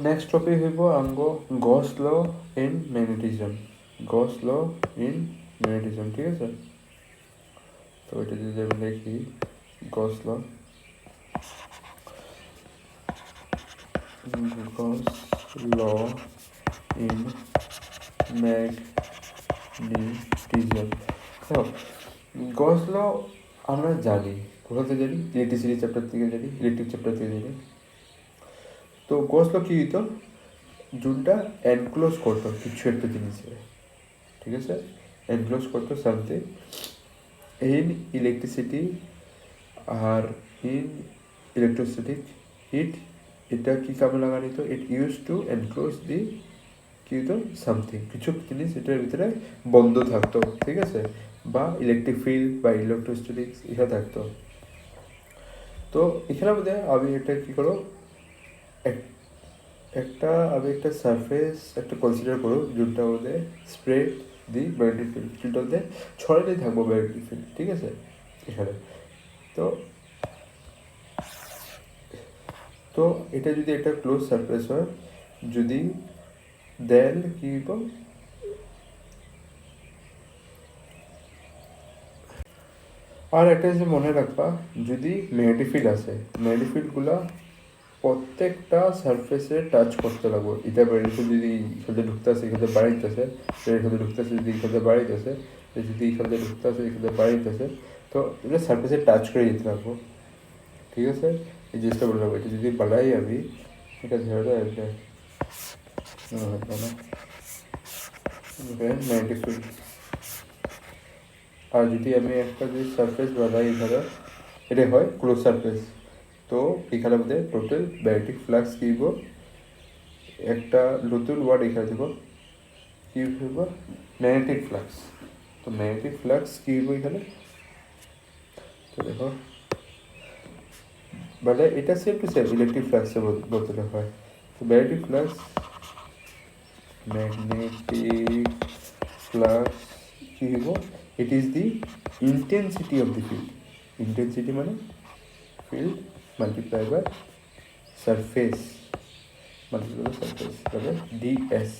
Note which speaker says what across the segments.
Speaker 1: Next topic হইব আঙ্গ Gauss law in magnetism. Gauss law in magnetism, ঠিক আছে। তো এটা যদি আমি দেখি গস ল, গস ল ইন ম্যাগনেটিজম। গস ল আমরা জানি, কোথা থেকে জানি? ইলেকট্রিসিটি চ্যাপ্টার থেকে জানি, ইলেকট্রিক চ্যাপ্টার থেকে জানি। তো গস ল কী হইতো, যোনটা এনক্লোজ করতো কিছু একটা জিনিসে, ঠিক আছে, এনক্লোজ করতো সামথিং ইন ইলেকট্রিসিটি আর ইন ইলেকট্রোস্ট্যাটিক হিট। এটা কী কামে লাগানো হতো? It use to enclose the কী হতো সামথিং, কিছু জিনিস এটার ভিতরে বন্ধ থাকতো, ঠিক আছে, বা ইলেকট্রিক ফিল্ড বা ইলেকট্রোস্ট্যাটিক্স এটা থাকতো। তো এখানের মধ্যে আমি এটা কী করো, আমি একটা সারফেস একটা কনসিডার করো, যোনটার মধ্যে স্প্রেড দি ম্যাগনেটিক ফিল্ড, যোনটার মধ্যে ছড়াতেই থাকবো ম্যাগনেটিক ফিল্ড, ঠিক আছে, এখানে। তো তো এটা যদি একটা ক্লোজ সারফেস হয়, যদি দেন কি হইব, আর একটা যে মনে রাখবা, যদি ম্যাগনেটিক ফিল্ড আছে, ম্যাগনেটিক ফিল্ডগুলা প্রত্যেকটা সারফেসে টাচ করতে লাগবো। এটা ম্যাগনেটিক যদি এখানে ঢুকতে আসে এখানে বাড়াইতেছে, এখানে ঢুকতে আসে যদি এখানে বাড়াইতেছে, যদি এখানে ঢুকতে আসে এখানে বাড়াইতেছে, তো এটা সারফেসে টাচ করে যেতে লাগবো, ঠিক আছে। এই জিনিসটা বলে রাখবো, এটা যদি বাড়াই আমি, এটা ধরে একটা ম্যাগনেটিক ফিল্ড। আর যদি আমি একটা যদি সারফেস বানাই এখানে, এটা হয় ক্লোজ সারফেস, তো এখানে মধ্যে টোটাল ম্যাগনেটিক ফ্লাক্স কী হইব, একটা নতুন ওয়ার্ড এখানে দেখো কী হইব, ম্যাগনেটিক ফ্লাক্স। তো ম্যাগনেটিক ফ্লাক্স কী হইব এখানে, তো দেখো মানে এটা সেম টু সেম ইলেকট্রিক ফ্লাক্সের বদলে হয়। তো ম্যাগনেটিক ফ্লাক্স কী হইব, it is the intensity of the field. Intensity মানে field multiply by surface, multiply surface তাহলে ডিএস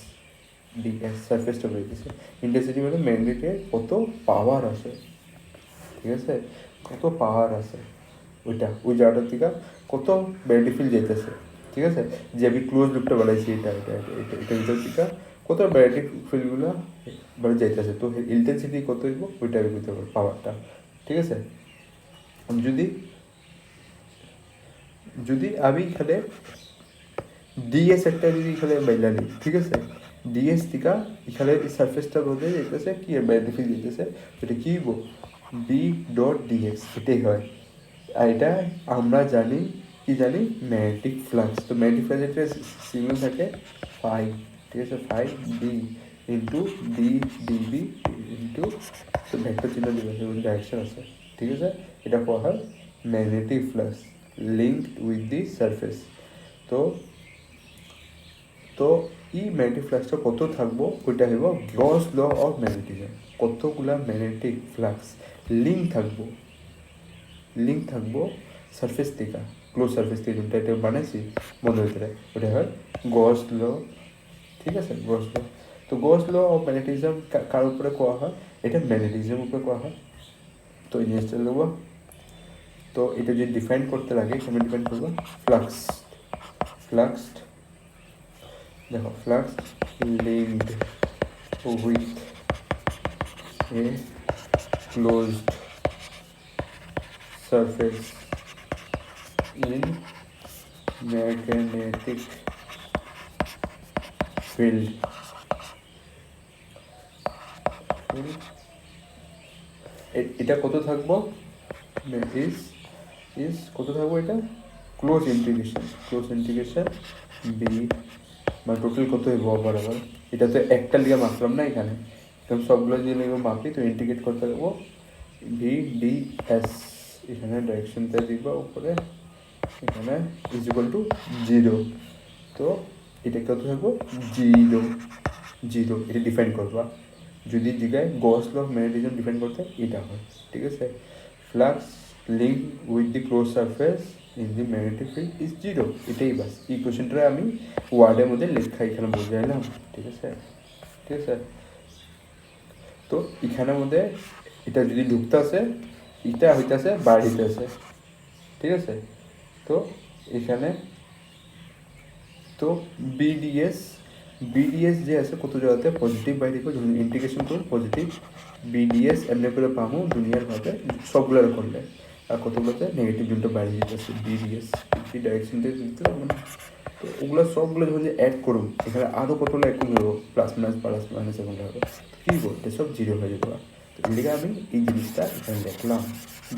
Speaker 1: সারফেসটা বেরিয়ে গেছে। ইন্টেন্সিটি মানে ম্যাগনেটের কত পাওয়ার আছে, ঠিক আছে, কত পাওয়ার আছে ওইটা, ওই জায়গাটার থেকে কত ম্যাগনেটিক ফিল্ড যেতেছে, ঠিক আছে। যে আমি ক্লোজ লুপটা বানাইছি এটা ভিতর থেকে কত ম্যাগনেটিক ফিল্ডগুলো মানে যাইতেছে, তো ইন্টেন্সিটি কত হইব ওইটা আমি বুঝতে পারবো পাওয়ারটা, ঠিক আছে। যদি যদি আমি এখানে ডিএস একটা যদি এখানে বাইলা নিই, ঠিক আছে, ডিএস থেকে এখানে এই সারফেসটার মধ্যে যেতেছে কি ম্যাগনেটিক ফিল্ড যেতেছে, এটা কী হইব, বি ডট ডিএক্স, এটাই হয়। আর এটা আমরা জানি কি জানি, ম্যাগনেটিক ফ্লাক্স। তো ম্যাগনেটিক ফ্লাক্স একটা সিগন্যাল থাকে ফাই, ঠিক আছে, phi D into D DB into, তো ভেক্টর চিহ্ন দিবে ডাইরেকশন আছে, ঠিক আছে। এটা কোয়া হয় magnetic flux linked with the surface. তো তো এই ম্যাগনেটিক ফ্লাক্সটা কত থাকবো ওইটা হইব গস ল অফ ম্যাগনেটিজম। কতগুলা ম্যাগনেটিক ফ্লাক্স লিঙ্ক থাকবো সারফেস থেকে, ক্লোজ সারফেস থেকে, যেটা এটা বানাইছি মনের ভিতরে, ওটা হয় গস ল, ঠিক আছে, গস ল। তো গস ল অফ ম্যাগনেটিজম কার উপরে কোয়া হয়, এটা ম্যাগনেটিজম উপরে কোয়া হয়। তো এই জিনিসটা নেবো, তো এটা যদি ডিফাইন করতে লাগে কেমন ডিফাইন করবো, ফ্লাক্সড দেখো, flux linked with a closed surface in magnetic field. এটা কত থাকবো, ইজ কত থাকবো, এটা ক্লোজ ইন্টিগ্রেশন বি, মানে টোটাল কত হইব আবার এটা তো একটা লিগা মাপলাম না এখানে, তো সবগুলো যদি লিগা মাপি তো ইন্টিগ্রেট করতে পারবো ভি ডি এস, এখানে ডাইরেকশনটা দিবা উপরে, এখানে ইজ ইকুয়াল টু 0। তো এটা কত থাকবো, জিরো এটা ডিফাইন করবা। যদি জিগায় Gauss law of magnetism define করতে এটা হয়, ঠিক আছে। Flux link with the close surface in the magnetic field is zero. এটাই বাস ইকুয়েশনটা আমি ওয়ার্ডের মধ্যে লেখা এখানে বোঝাইলাম। ঠিক আছে, ঠিক আছে। তো এখানের মধ্যে এটা যদি ঢুকতে আসে, এটা হইতেছে বার হইতেছে। ঠিক আছে, তো এখানে তো বিডিএস বিডিএস যে আছে কত জায়গাতে পজিটিভ বাইরে যখন ইন্টিগ্রেশন করুন পজিটিভ বিডিএস এমনি করে পাবো দুনিয়ার ভাবে সবগুলোর করলে, আর কতগুলোতে নেগেটিভ জোনটা বাইরে যেতেছে বিডিএস কি ডাইরেকশন দিয়ে দিতে পারবো না। তো ওগুলো সবগুলো যখন যে অ্যাড করুন এখানে আরও কতগুলো এক কমে যাবো প্লাস মাইনাস এরকম হবে, কী করতে সব জিরো হয়ে যাবো। তো এদিকে আমি এই জিনিসটা এখানে দেখলাম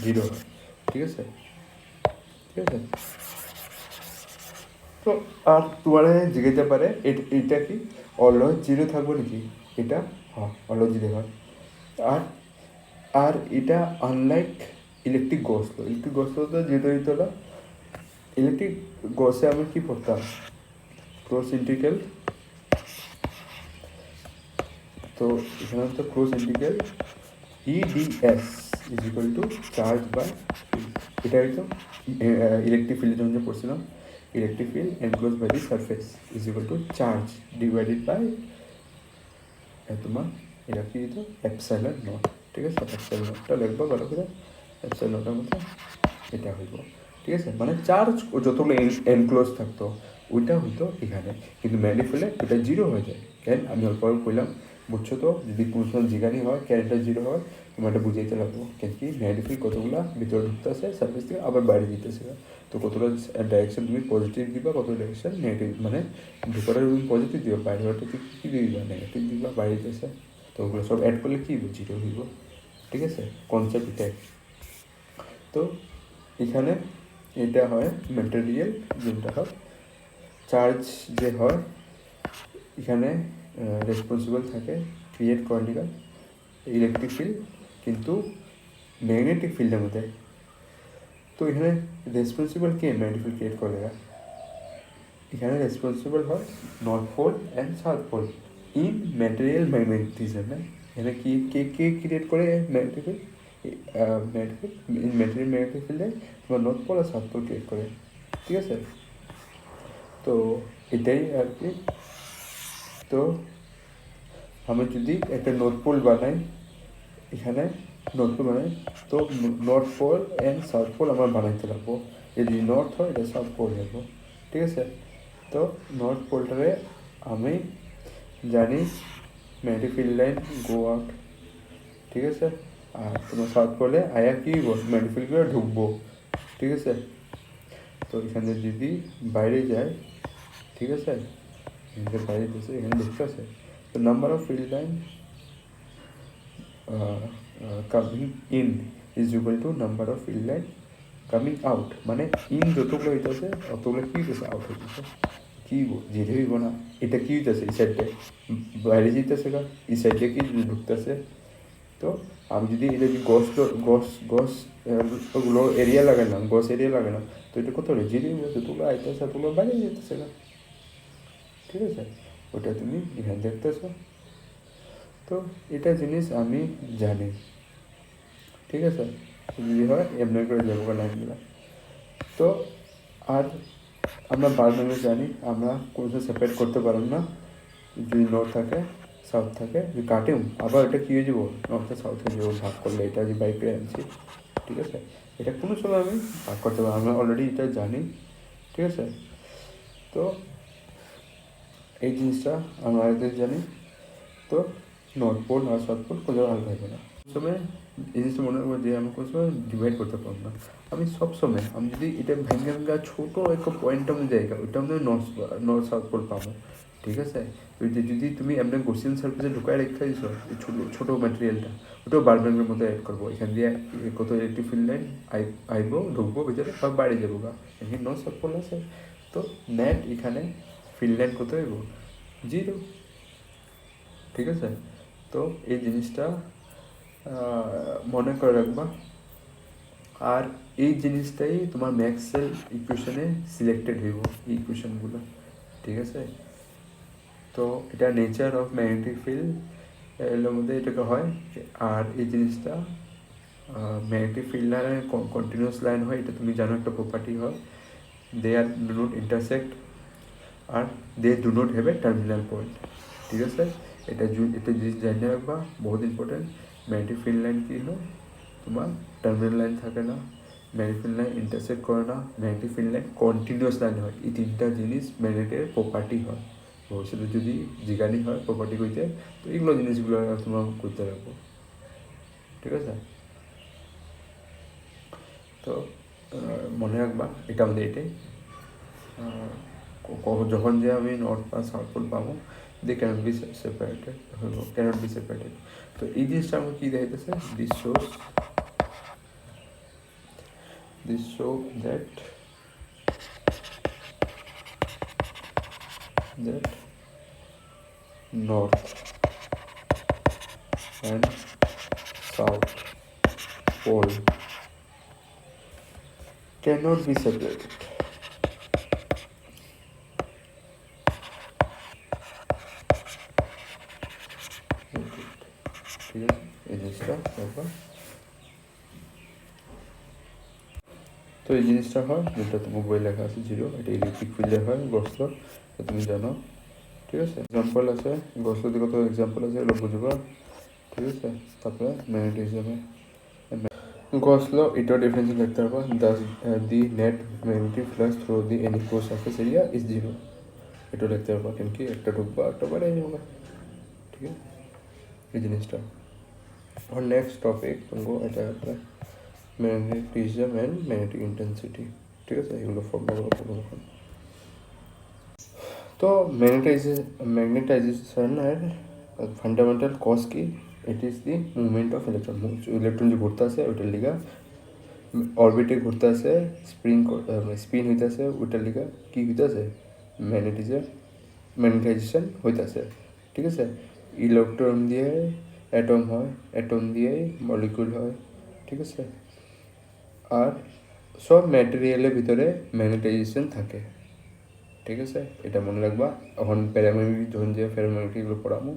Speaker 1: জিরো হয়। ঠিক আছে, ঠিক আছে। তো আর তোমার জিজ্ঞাসা পারে এটা কি অলওয়েজ জিরো থাকবে নাকি, এটা হ্যাঁ অলওয়েজ জিরো হয়। আর আর এটা আনলাইক ইলেকট্রিক গসলো তো যেটা হইতো না, ইলেকট্রিক গসে আমি কি পড়তাম ক্লোজ ইন্টিগ্রাল। তো এখানে তো close integral EDS is equal to charge by field. এটা হয়তো ইলেকট্রিক ফিল্ডের জন্য পড়ছিলাম, electric field enclose by the surface is equal to charge divided by তোমার এটা কি দিত এপসাইলন নট। ঠিক আছে, এপসাইলন নটটা লিখবো ভালো করে, এপসাইলন নটের মধ্যে এটা হইব। ঠিক আছে, মানে চার্জ যতগুলো এনক্লোজ থাকতো ওইটা হইতো এখানে, কিন্তু ম্যানিফোল্ডে এটা জিরো হয়ে যায়। কেন আমি অল্প অল্প কইলাম, বুঝছো তো? যদি কোনো সময় জিজ্ঞানি হয় কেন এটা জিরো হয় তোমার এটা বুঝাইতে লাগবো। কেন কি ম্যানিফোল্ড কতগুলো ভিতরে ঢুকতে আসে সার্ফেস থেকে আবার বাইরে দিতেছে, তো কতটা ডাইরেকশন তুমি পজিটিভ দিবা, কত ডাইরেকশন নেগেটিভ, মানে ঢুকাটা তুমি পজিটিভ দিবা, বাইরে হওয়াটা কী দিবা নেগেটিভ দিবা, বাইরে দিতেছে। তো ওগুলো সব অ্যাড করলে কী জিরো হইব। ঠিক আছে, কনসেপ্ট এটাই। তো এখানে এটা হয় ম্যাটেরিয়াল যেটা হয় চার্জ যে হয় এখানে রেসপন্সিবল থাকে ক্রিয়েট করার ইলেকট্রিক ফিল্ড, কিন্তু ম্যাগনেটিক ফিল্ডের মধ্যে। তো এখানে রেসপন্সিবল কে ম্যাগনেটিক ফিল্ড ক্রিয়েট করে, এখানে রেসপন্সিবল হয় north pole and south pole in material magnetism. এখানে কি কে কে ক্রিয়েট করে magnetic field, in material magnetic ফিল্ডে তোমার নর্থ পোল আর সাউথ পোল ক্রিয়েট করে। ঠিক আছে, তো এটাই আর কি। তো আমি যদি একটা নর্থ পোল বানাই, এখানে নর্থ পোল বানাই, তো north pole and south pole আমার বানাইতে লাগবো। যদি নর্থ হয় এটা সাউথ পোল যাবো। ঠিক আছে, তো নর্থ পোলটারে আমি জানি magnetic field line go out. ঠিক আছে, আর তোমার সাউথ পোলে আয়া কি ম্যাগনেটিক ফিল্ড করে ঢুকবো। ঠিক আছে, তো এখানে যদি বাইরে যায়, ঠিক আছে, এখানে বাইরে দিচ্ছে এখানে ঢুকতে আছে, তো number of field line coming in is equal two number of field line coming out, মানে ইন যতগুলো হইতেছে অতগুলো কী হইতেছে আউট হইতেছে। কী যেতে হইব না, এটা কী হইতেছে এই সাইডে বাইরে যেতেছে গা, এই সাইডে কি ঢুকতেছে। তো আমি যদি এটা যদি গস ওগুলো এরিয়া লাগালাম, গস এরিয়া লাগালাম, তো এটা কত হলো জিরো যতগুলো আইতেছে এতগুলো বাইরে যেতেছে না। ঠিক আছে, ওটা তুমি এখানে দেখতেছো। তো এটা জিনিস আমি জানি। ঠিক আছে, যদি হয় এমনি করে যাবো লাইনগুলো। তো আর আমরা বারবার জানি আমরা কোনো সেপারেট করতে পারব না, যদি নর্থ থাকে সাউথ থাকে যদি কাটেও আবার এটা কী হয়ে যাবো নর্থ সাউথ হয়ে যাবো ভাগ করলে, এটা যে বাইকে আনছি। ঠিক আছে, এটা কোনো সময় আমি ভাগ করতে পারবো, আমরা অলরেডি এটা জানি। ঠিক আছে, তো এই জিনিসটা আমরা আগে জানি। তো নর্থ পোল আর সাউথ পোল কোনো ভালো থাকবে না। সময় এই জিনিসটা মনে করবো যে আমি কোনো সময় ডিভাইড করতে পারবো না। আমি সবসময় আমি যদি এটা ভেঙে ভেঙে ছোটো একটা পয়েন্ট আমি জায়গা ওইটা আমি নর্থ সাউথ পোল পাবো। ঠিক আছে, যদি তুমি এমনি গোসিয়ান সার্ফেসে ঢুকায় রেখে দিছো এই ছোটো ম্যাটেরিয়ালটা, ওটাও বারবেঙ্গের মতো অ্যাড করবো, এখান দিয়ে কত ইলেকট্রিক ফিল্ড লাইন আইবো ঢুকবো ভিতরে সব বাইরে যাবো গা, এখানে নর্থ সাউথ পোল আছে। তো নেট এখানে ফিল্ড লাইন কত হইব জিরো। ঠিক আছে, তো এই জিনিসটা মনে করে রাখবা। আর এই জিনিসটাই তোমার ম্যাক্সওয়েল ইকুয়েশনে সিলেক্টেড হইব এই ইকুয়েশনগুলো। ঠিক আছে, তো এটা নেচার অফ ম্যাগনেটিক ফিল্ড এর মধ্যে এটাকে হয়। আর এই জিনিসটা magnetic field line continuous line হয়, এটা তুমি জানো একটা প্রপার্টি হয়, they are do not intersect আর they do not have a terminal point. ঠিক আছে, এটা জিনিস জানিয়ে রাখবা, বহুত ইম্পর্টেন্ট। ম্যাগনেটিক ফিল্ড লাইন কী হয়, তোমার টার্মিনাল লাইন থাকে না, ম্যাগনেটিক ফিল্ড লাইন ইন্টারসেক্ট করে না, magnetic field line continuous line হয়। এই তিনটা জিনিস ম্যাগনেটের প্রপার্টি হয়। ভবিষ্যতে যদি জিজ্ঞানি হয় প্রপার্টি কইতে, তো এগুলো জিনিসগুলো তোমার করতে রাখবো। ঠিক আছে, তো মনে রাখবা এটা আমাদের এটাই। যখন যে আমি নর্থ বা সাউথ পোল পাবো, they can't be separated, can't be separated. তো এই জিনিসটা আমাকে কী দেখাইতেছে, this show that north and south pole cannot be separated. ঠিক আছে, এই জিনিসটা একবার, তো এই জিনিসটা হয় যেটা তোমার বই লেখা আছে 0, এটা ইলেকট্রিক ফিল্ডে হয় গসল, তো তুমি জানো। ঠিক আছে, এক্সাম্পল আছে গসল দিয়ে, কত এক্সাম্পল আছে এগুলো বুঝবা। ঠিক আছে, তারপরে ম্যাগনেটিজমে গসল এটাও ডিফারেন্স লিখতে পারবা, the net magnetic flux through the any close surface area is 0, এটাও লিখতে পারবা, কেন কি একটা ঢুকবা একটা বাইরে যাবে। ঠিক আছে, এই জিনিসটা। और नेक्स्ट टॉपिक तुमको এটা একটা ম্যাগনেটিজম অ্যান্ড ম্যাগনেটিক ইন্টেন্সিটি। ঠিক আছে, এগুলো ফর্মুলাগুলো পড়বো এখন। তো ম্যাগনেটাইজেশনের ফান্ডামেন্টাল কজ কি, ইট is the movement of electron. Electron যে ঘুরতে আছে ওইটার লিগা, অরবিটে ঘুরতে আছে, স্পিন হইতেছে, ওইটার লিগা কী হইতেছে, ম্যাগনেটাইজেশন হইতেছে। ঠিক আছে, ইলেকট্রন দিয়ে অ্যাটম হয়, অ্যাটম দিয়েই মলিকুল হয়। ঠিক আছে, আর সব ম্যাটেরিয়ালের ভিতরে ম্যাগনেটাইজেশন থাকে। ঠিক আছে, এটা মনে রাখবা। এখন প্যারাম্যাগনেটিক যখন যে প্যারাম্যাগনেটিকগুলো পড়াবো,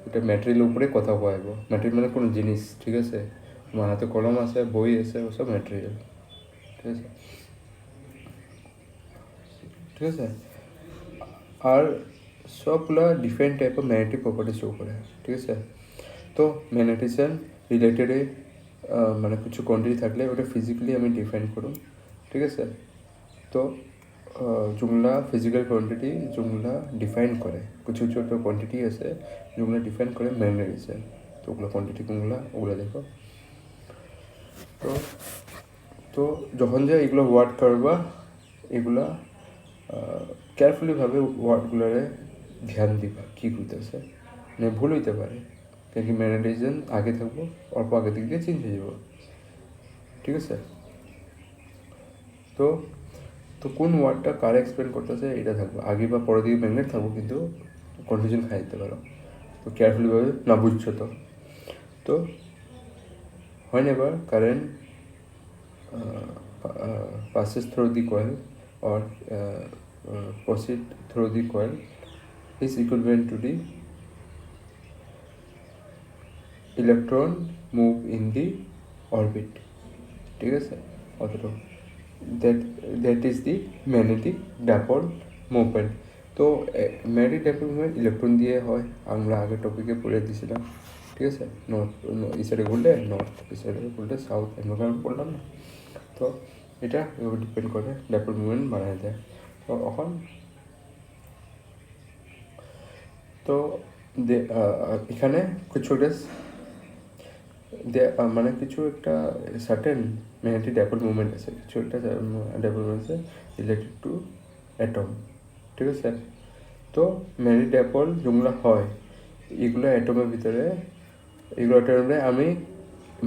Speaker 1: এটা ম্যাটেরিয়ালের উপরে কথা কয়াব। ম্যাটেরিয়াল মানে কোনো জিনিস। ঠিক আছে, আমার হাতে কলম আছে, বই আছে, ওসব ম্যাটেরিয়াল। ঠিক আছে, ঠিক আছে, আর সবগুলা ডিফারেন্ট টাইপের ম্যাগনেটিক প্রপার্টি শো করে। ঠিক আছে, তো ম্যাগনেটিজম রিলেটেডে মানে কিছু কোয়ান্টিটি থাকলে ওটা ফিজিক্যালি আমি ডিফাইন করুন। ঠিক আছে, তো যেগুলা ফিজিক্যাল কোয়ান্টিটি যেগুলা ডিফাইন করে, কিছু ছোটো কোয়ান্টিটি আছে যেগুলো ডিফাইন করে ম্যাগনেটিজম। তো ওগুলো কোয়ান্টিটি কোনগুলো ওগুলো দেখো। তো তো যখন যে এগুলো ওয়ার্ড করবা, এগুলা কেয়ারফুলিভাবে ওয়ার্ডগুলোরে ধ্যান দিবা কী করতেছে, মানে ভুল হইতে পারে, কেন কি ম্যাগনেটিজম আগে থাকবো, অল্প আগে দিক দিয়ে চেঞ্জ হয়ে যাব। ঠিক আছে, তো তো কোন ওয়ার্ডটা কার এক্সপ্লেন করতেছে এটা থাকবে, আগে বা পরের দিকে ম্যাগনেট থাকবো, কিন্তু কনফিউশন খাই দিতে পারো। তো কেয়ারফুলিভাবে না বুঝছো তো তো whenever current passes through the coil or proceed through the coil is equivalent to the electron move in the orbit. ঠিক আছে, অতটুকু, that is the magnetic dipole movement. তো ম্যাগনেটিক ডাইপোল মুভমেন্ট ইলেকট্রন দিয়ে হয়, আমরা আগের টপিকে পড়ে দিয়েছিলাম। ঠিক আছে, নর্থ এই সাইডে ঘুরলে নর্থ, এই সাইডে ঘুরলে সাউথ, এমন বললাম না। তো এটা ডিপেন্ড করে ডাইপোল মুভমেন্ট বানায় দেয়। তো এখন তো এখানে কিছু মানে কিছু একটা সার্টেন ম্যাগনেটিক ডাইপোল মুভমেন্ট আছে, কিছু একটা ডাইপোল মুভমেন্ট আছে রিলেটেড টু অ্যাটম। ঠিক আছে, তো ম্যাগনেটিক ডাইপোল যেগুলো হয় এগুলো অ্যাটমের ভিতরে, এগুলো অ্যাটমে আমি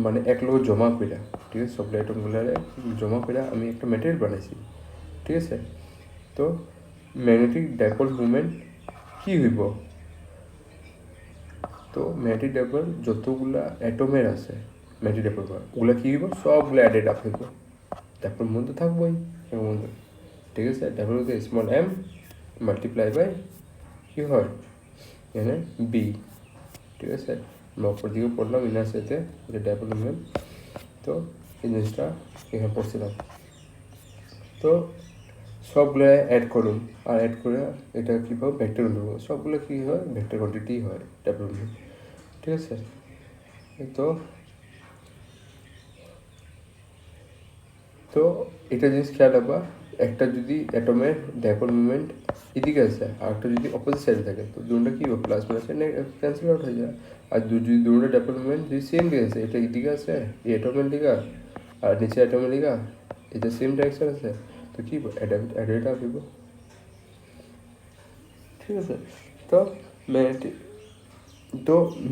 Speaker 1: মানে এক লোক জমা কইরা, ঠিক আছে, সব অ্যাটমগুলারে জমা কইরা আমি একটা ম্যাটেরিয়াল বানাইছি। ঠিক আছে, তো ম্যাগনেটিক ডাইপোল মুভমেন্ট কী হইব, তো ম্যাগনেটিক ডাইপোল যতগুলা অ্যাটমের আছে ম্যাগনেটিক ডাইপোল ওগুলো কী হইব, সবগুলো অ্যাডেড আপ হইব, ডাইপোল মধ্যে থাকবোই এর মধ্যে। ঠিক আছে, ডাইপোল মধ্যে স্মল এম মাল্টিপ্লাই বাই কী হয় এখানে বি। ঠিক আছে, আমরা অপর দিকে পড়লাম ইনার সাথে, এটা ডাইপোল মুভমেন্ট। তো এই জিনিসটা এখানে পড়ছিলাম। তো সবগুলো অ্যাড করুন, আর অ্যাড করে এটা কী পাবো, ভেক্টর নেবো। সবগুলো কী হয়, ভেক্টর কোয়ান্টিটি হয় ডেভেলপমেন্ট, ঠিক আছে। তো তো এটা জিনিস খেয়াল রাখবা, একটা যদি অ্যাটমের ডাইপোল মুভমেন্ট এদিকে আছে আর একটা যদি অপোজিট সাইডে থাকে, তো দুটোটা কী হবে, প্লাস মাইনাস ক্যান্সেল আউট হয়ে যায়। আর যদি দুটোটা ডাইপোল মুভমেন্ট যদি সেম দিকে আছে, এটা এদিকে আছে এই অ্যাটমের দিকে আর নিচে অ্যাটমের দিকে, এটা সেম ডাইরেকশন আছে, তো কী অ্যাডাইটা হইব, ঠিক আছে। তো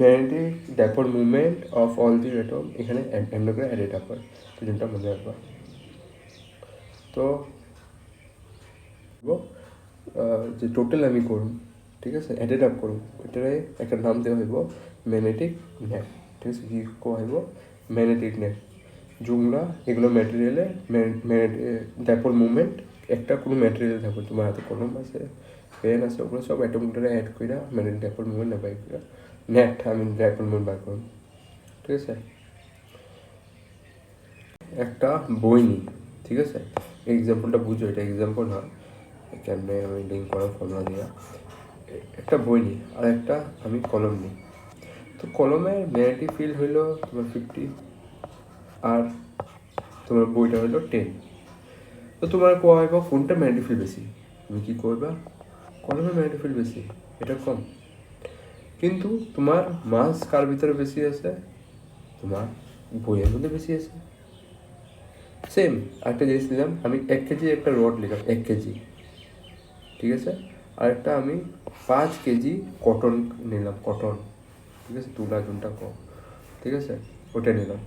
Speaker 1: magnetic dipole movement of all the atom এখানে এমনি করে অ্যাডেড আপ হয়, তো যেটা মনে রাখবা। তো যে টোটাল আমি করুন, ঠিক আছে, অ্যাডেড আপ করুন, ওইটারে একটা নাম দেওয়া হইব ম্যাগনেটিক নেট, ঠিক আছে। কী কোয়া হইব, ম্যাগনেটিক নেট। যেগুলা এগুলো ম্যাটেরিয়ালে ডাইপোল মুভমেন্ট একটা কোনো ম্যাটেরিয়াল থাকবে, তোমার হাতে কলম আছে, পেন আছে, ওগুলো সব অ্যাটমগুলো অ্যাড করে ম্যাগনেটিক ডাইপোল মুভমেন্ট বাই করে নেট আমি ডাইপোল মুভমেন্ট বার করুন, ঠিক আছে। একটা বই নিই, ঠিক আছে, এক্সাম্পলটা বুঝো, এটা এক্সাম্পল হয়, কেমনে আমি লিঙ্ক করার ফর্মুলা দিয়া একটা বই নিই আর একটা আমি কলম নিই। তো কলমের ম্যাগনেটিক ফিল্ড হইলো তোমার 50 আর তোমার বইটা হইলো 10। তো তোমার কোয়া হইব কোনটা ম্যাগনেটিক ফিল্ড বেশি, তুমি কী করবা, কলমের ম্যাগনেটিক ফিল্ড বেশি, এটা কম। কিন্তু তোমার মাস কার ভিতরে বেশি আছে, তোমার বইয়ের মধ্যে বেশি আছে। সেম একটা জিনিস নিলাম, আমি 1 কেজি একটা রড নিলাম, 1 কেজি, ঠিক আছে। আর একটা আমি 5 কেজি কটন নিলাম, কটন, ঠিক আছে, তুলা জুনটা কম, ঠিক আছে, ওটা নিলাম।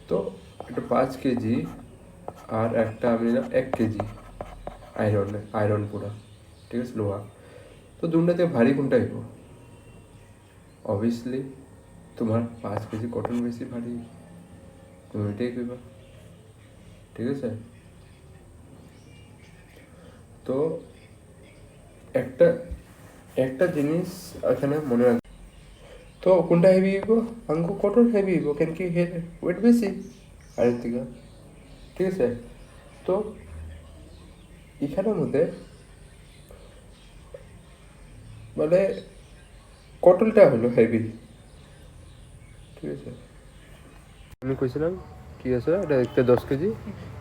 Speaker 1: তো একটা 5 কেজি আর একটা আমি নিলাম 1 কেজি আয়রন পুরা, ঠিক আছে, লোহা। তো দুটাতে ভারী কোনটা হইব, অবভিয়াসলি তোমার 5 কেজি কটন বেশি ভারী, তুমি এটাই কইবা, ঠিক আছে। তো একটা একটা জিনিস এখানে মনে রাখ, তো কোনটা হেভি হইব, আঙ্কু কটন হেভি হইব, কেন কি ওয়েট বেশি আয়ের থেকে, ঠিক আছে। তো এখানের মধ্যে মানে কটনটা হলো হেভি, ঠিক আছে। আমি কইছিলাম কি আছে, এটা একটা 10 কেজি,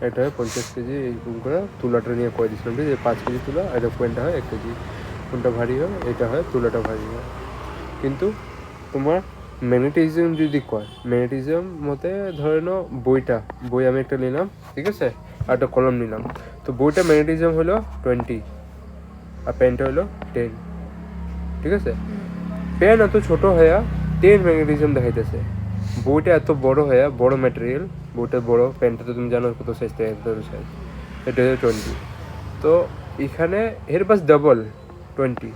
Speaker 1: এটা হয় 50 কেজি, এইরকম করে তুলাটা নিয়ে কয়ে দিয়েছিলাম, ঠিক আছে। 5 কেজি তুলা, এটা কোনটা হয় 1 কেজি, কোনটা ভারী হয়, এটা হয় তুলাটা ভারী হয়। কিন্তু তোমার ম্যাগনেটিজম যদি কয়, ম্যাগনেটিজম মতে ধরে নাও বই আমি একটা নিলাম, ঠিক আছে, আর একটা কলম নিলাম। তো বইটা ম্যাগনেটিজম হলো 20 আর পেনটা হলো 10, ঠিক আছে। পেন এত ছোট হয়ে 10 ম্যাগনেটিজম দেখাইতেছে, বইটা এত বড় হয়ে বড় ম্যাটেরিয়াল, বইটা বড়, পেনটা তো তুমি জানো কত সাইজ থাকে, সাইজ, এটা হলো 20। তো এখানে এর বাস ডাবল 20,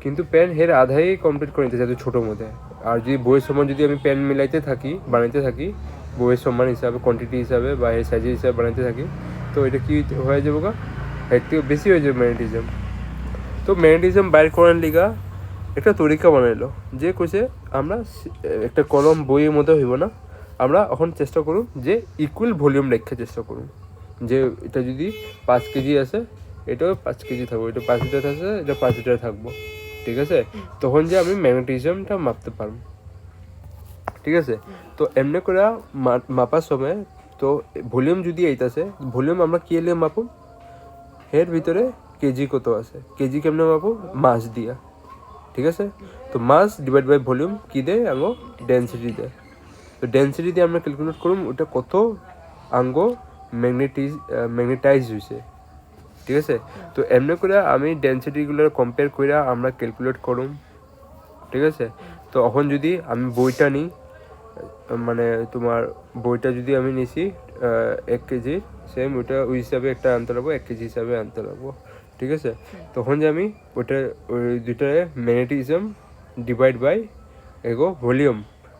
Speaker 1: কিন্তু পেন এর আধাই কমপ্লিট করে নিতে চাই ছোটোর মধ্যে। আর যদি বইয়ের সমান যদি আমি পেন মিলাইতে থাকি, বানাইতে থাকি, বইয়ের সমান হিসাবে, কোয়ান্টিটি হিসাবে বা এর সাইজের হিসাবে বানাইতে থাকি, তো এটা কি হয়ে যাবো গা, এর থেকে বেশি হয়ে যাবে ম্যাগনেটিজম। তো ম্যাগনেটিজম বাইর করার লিগা একটা তরিকা বানাইলো, যে কইছে আমরা একটা কলম বইয়ের মধ্যে হইব না, আমরা এখন চেষ্টা করুন যে ইকুয়াল ভলিউম রাখার চেষ্টা করুন, যে এটা যদি 5 কেজি আছে, এটাও 5 কেজি থাকবো, এটা 5 লিটার আছে, এটা 5 লিটার থাকবো, ঠিক আছে। তখন যে আমি ম্যাগনেটিজমটা মাপতে পারবো, ঠিক আছে। তো এমনি করে মাপার সময়, তো ভলিউম যদি এইটাছে, ভলিউম আমরা কি এলে মাপো, এর ভিতরে কেজি কত আছে, কেজি কেমনে মাপো, মাস দিয়া, ঠিক আছে। তো মাস ডিভাইড বাই ভলিউম কি দেয়, আঙ্গো ডেন্সিটি দেয়। তো ডেন্সিটি দিয়ে আমরা ক্যালকুলেট করুম ওটা কত আঙ্গো ম্যাগনেটাইজ হয়েছে, ঠিক আছে। তো এমনি করে আমি ডেন্সিটিগুলো কম্পেয়ার করে আমরা ক্যালকুলেট করুম, ঠিক আছে। তো এখন যদি আমি বইটা নিই, মানে তোমার বইটা যদি আমি নিছি 1 কেজি, সেম ওইটা ওই হিসাবে একটা আনতে লাগবো, 1 কেজি হিসাবে আনতে লাগবো, ঠিক আছে। তখন যে আমি ওইটা ওই দুইটারে ম্যাগনেটিজম ডিভাইড বাই এগো ভলিউম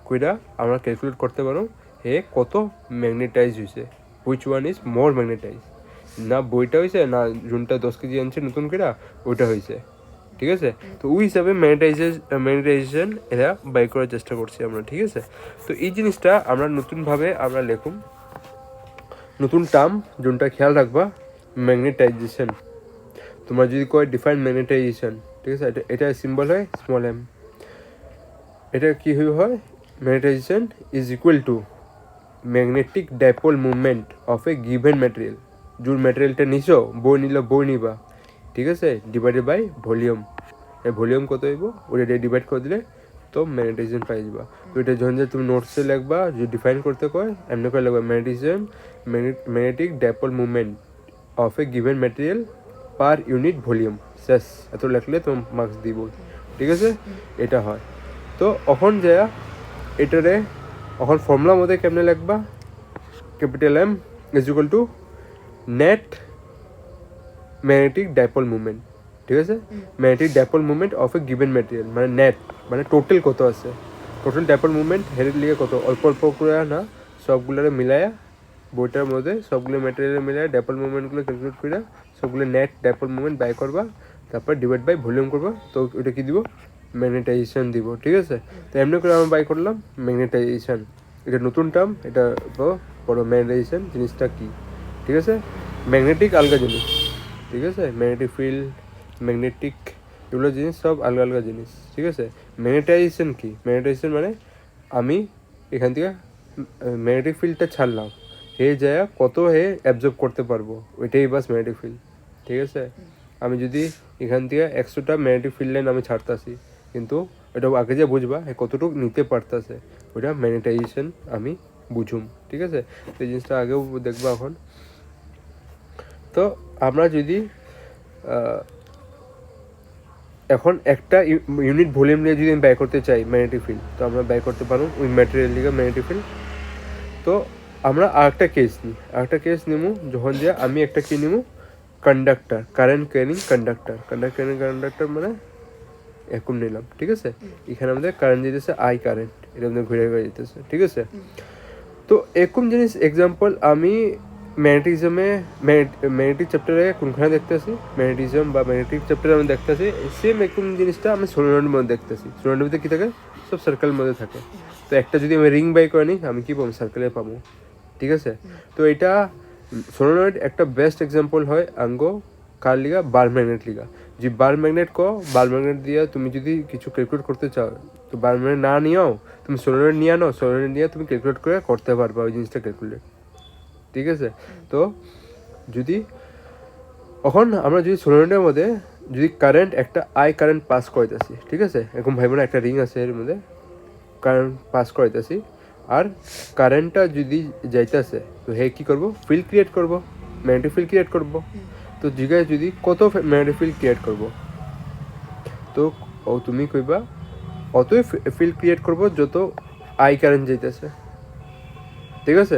Speaker 1: কইরা আমরা ক্যালকুলেট করতে পারো হে কত ম্যাগনেটাইজ হয়েছে, হুইচ ওয়ান ইজ মোর ম্যাগনেটাইজ, না বইটা হয়েছে না যোনটা 10 কেজি আনছে নতুন করে ওইটা হয়েছে, ঠিক আছে। তো ওই হিসাবে ম্যাগনেটাইজেশন এরা বাই করার চেষ্টা করছি আমরা, ঠিক আছে। তো এই জিনিসটা আমরা নতুনভাবে আমরা লেখুম, নতুন টার্ম যোনটা খেয়াল রাখবা, ম্যাগনেটাইজেশন। তোমরা যদি কয় ডিফাইন ম্যাগনেটাইজেশন, ঠিক আছে, এটা সিম্বল হয় স্মল এম। এটা কি হয়, magnetization is equal to magnetic dipole movement of a given material. যোন ম্যাটেরিয়ালটা নিছো, বই নিবা, ঠিক আছে, ডিভাইডেড বাই ভলিউম। এই ভলিউম কত হইব ওটা ডিভাইড করে দিলে তো ম্যাগনেটাইজেশন পাই যাবা। তো এটা যখন যে তুমি নোটসে লিখবা, যদি ডিফাইন করতে কয় এমনি করে লিখবা, magnetic dipole movement of a given material per unit volume, শেষ। এত লিখলে তোমার মার্কস দিব, ঠিক আছে। এটা হয়। তো এখন যে এটারে এখন ফর্মুলার মধ্যে কেমনে লিখবা, capital M is equal to net magnetic dipole movement, ঠিক আছে। Magnetic dipole movement of a given material, মানে নেট মানে টোটাল কত আছে, টোটাল ডাইপোল মুভমেন্ট হেরের লিগে কত, অল্প অল্প করে না সবগুলোরে মিলায়া বইটার মধ্যে সবগুলো ম্যাটেরিয়াল মিলায়া ডাইপোল মুভমেন্টগুলো ক্যালকুলেট করে সবগুলো নেট ডাইপোল মুভমেন্ট বাই করবা, তারপর ডিভাইড বাই ভলিউম করবা, তো ওটা কি দিব, ম্যাগনেটাইজেশন দিব, ঠিক আছে। তো এমনি করে আমরা বাই করলাম ম্যাগনেটাইজেশন। এটা নতুন টার্ম, এটা বড় ম্যাগনেটাইজেশন জিনিসটা কি, ঠিক আছে। ম্যাগনেটিক আলগা জিনিস, ঠিক আছে, ম্যাগনেটিক ফিল্ড, ম্যাগনেটিক এগুলো জিনিস সব আলগা আলগা জিনিস, ঠিক আছে। ম্যাগনেটাইজেশন কি, ম্যাগনেটাইজেশন মানে আমি এখান থেকে ম্যাগনেটিক ফিল্ডটা ছাড়লাম, হে যায় কত হে অ্যাবজর্ব করতে পারবো, ওইটাই বাস ম্যাগনেটিক ফিল্ড, ঠিক আছে। আমি যদি এখান থেকে 100টা ম্যাগনেটিক ফিল্ড লাইন আমি ছাড়তেছি, কিন্তু এটা আগে যে বুঝবা কতটুকু নিতে পারতেছে, ওইটা ম্যাগনেটাইজেশন আমি বুঝুম, ঠিক আছে। তো এই জিনিসটা আগেও দেখবা এখন। তো আমরা যদি এখন একটা ইউনিট ভলিউম নিয়ে যদি আমি ব্যয় করতে চাই ম্যাগনেটিক ফিল্ড, তো আমরা ব্যয় করতে পারবো ওই ম্যাটেরিয়াল লিগে ম্যাগনেটিক ফিল্ড। তো আমরা আরেকটা কেস নিব, যখন যে আমি একটা কি নিব, কন্ডাক্টর, কারেন্ট ক্যারিং কন্ডাক্টর মানে এরকম নিলাম, ঠিক আছে। এখানে আমাদের কারেন্ট যেতেছে আই কারেন্ট, এটা আমাদের ঘুরে ঘুরে যেতেছে, ঠিক আছে। তো এরকম জিনিস এক্সাম্পল আমি ম্যাগনেটিক চ্যাপ্টারে কোনখানে দেখতেছি, ম্যাগনেটিজম বা ম্যাগনেটিক চ্যাপ্টারে আমি দেখতেছি, সেম এরকম জিনিসটা আমি সোলেনয়েডের মধ্যে দেখতেছি। সোলেনয়েডের মধ্যে কী থাকে, সব সার্কেলের মধ্যে থাকে। তো একটা যদি আমি রিং বাই করে নিই, আমি কী পাবো, সার্কেলে পাবো, ঠিক আছে। তো এটা সোলেনয়েড একটা বেস্ট এক্সাম্পল হয় আঙ্গো কার লিগা, বার ম্যাগনেট লিগা। যে বার ম্যাগনেট দিয়ে তুমি যদি কিছু ক্যালকুলেট করতে চাও, তো বার ম্যাগনেট না নিয়েও তুমি সোলেনয়েড নিয়ে আনো, সোলেনয়েড নিয়ে তুমি ক্যালকুলেট করে করতে পারবা ওই জিনিসটা ক্যালকুলেট, ঠিক আছে। তো যদি এখন আমরা যদি সোলেনয়েডের মধ্যে যদি কারেন্ট একটা আই কারেন্ট পাস করাইতেছি, ঠিক আছে, এরকম ভাইব না একটা রিং আছে এর মধ্যে কারেন্ট পাস করাইতেছি, আর কারেন্টটা যদি যাইতেছে, তো হে কী করবো, ফিল্ড ক্রিয়েট করবো, ম্যাগনেটিক ফিল্ড ক্রিয়েট করবো। তো জিগায় যদি কত ম্যাগনেটিক ফিল্ড ক্রিয়েট করবো, তো তুমি কইবা অতই ফিল্ড ক্রিয়েট করবো যত আই কারেন্ট যাইতেছে, ঠিক আছে,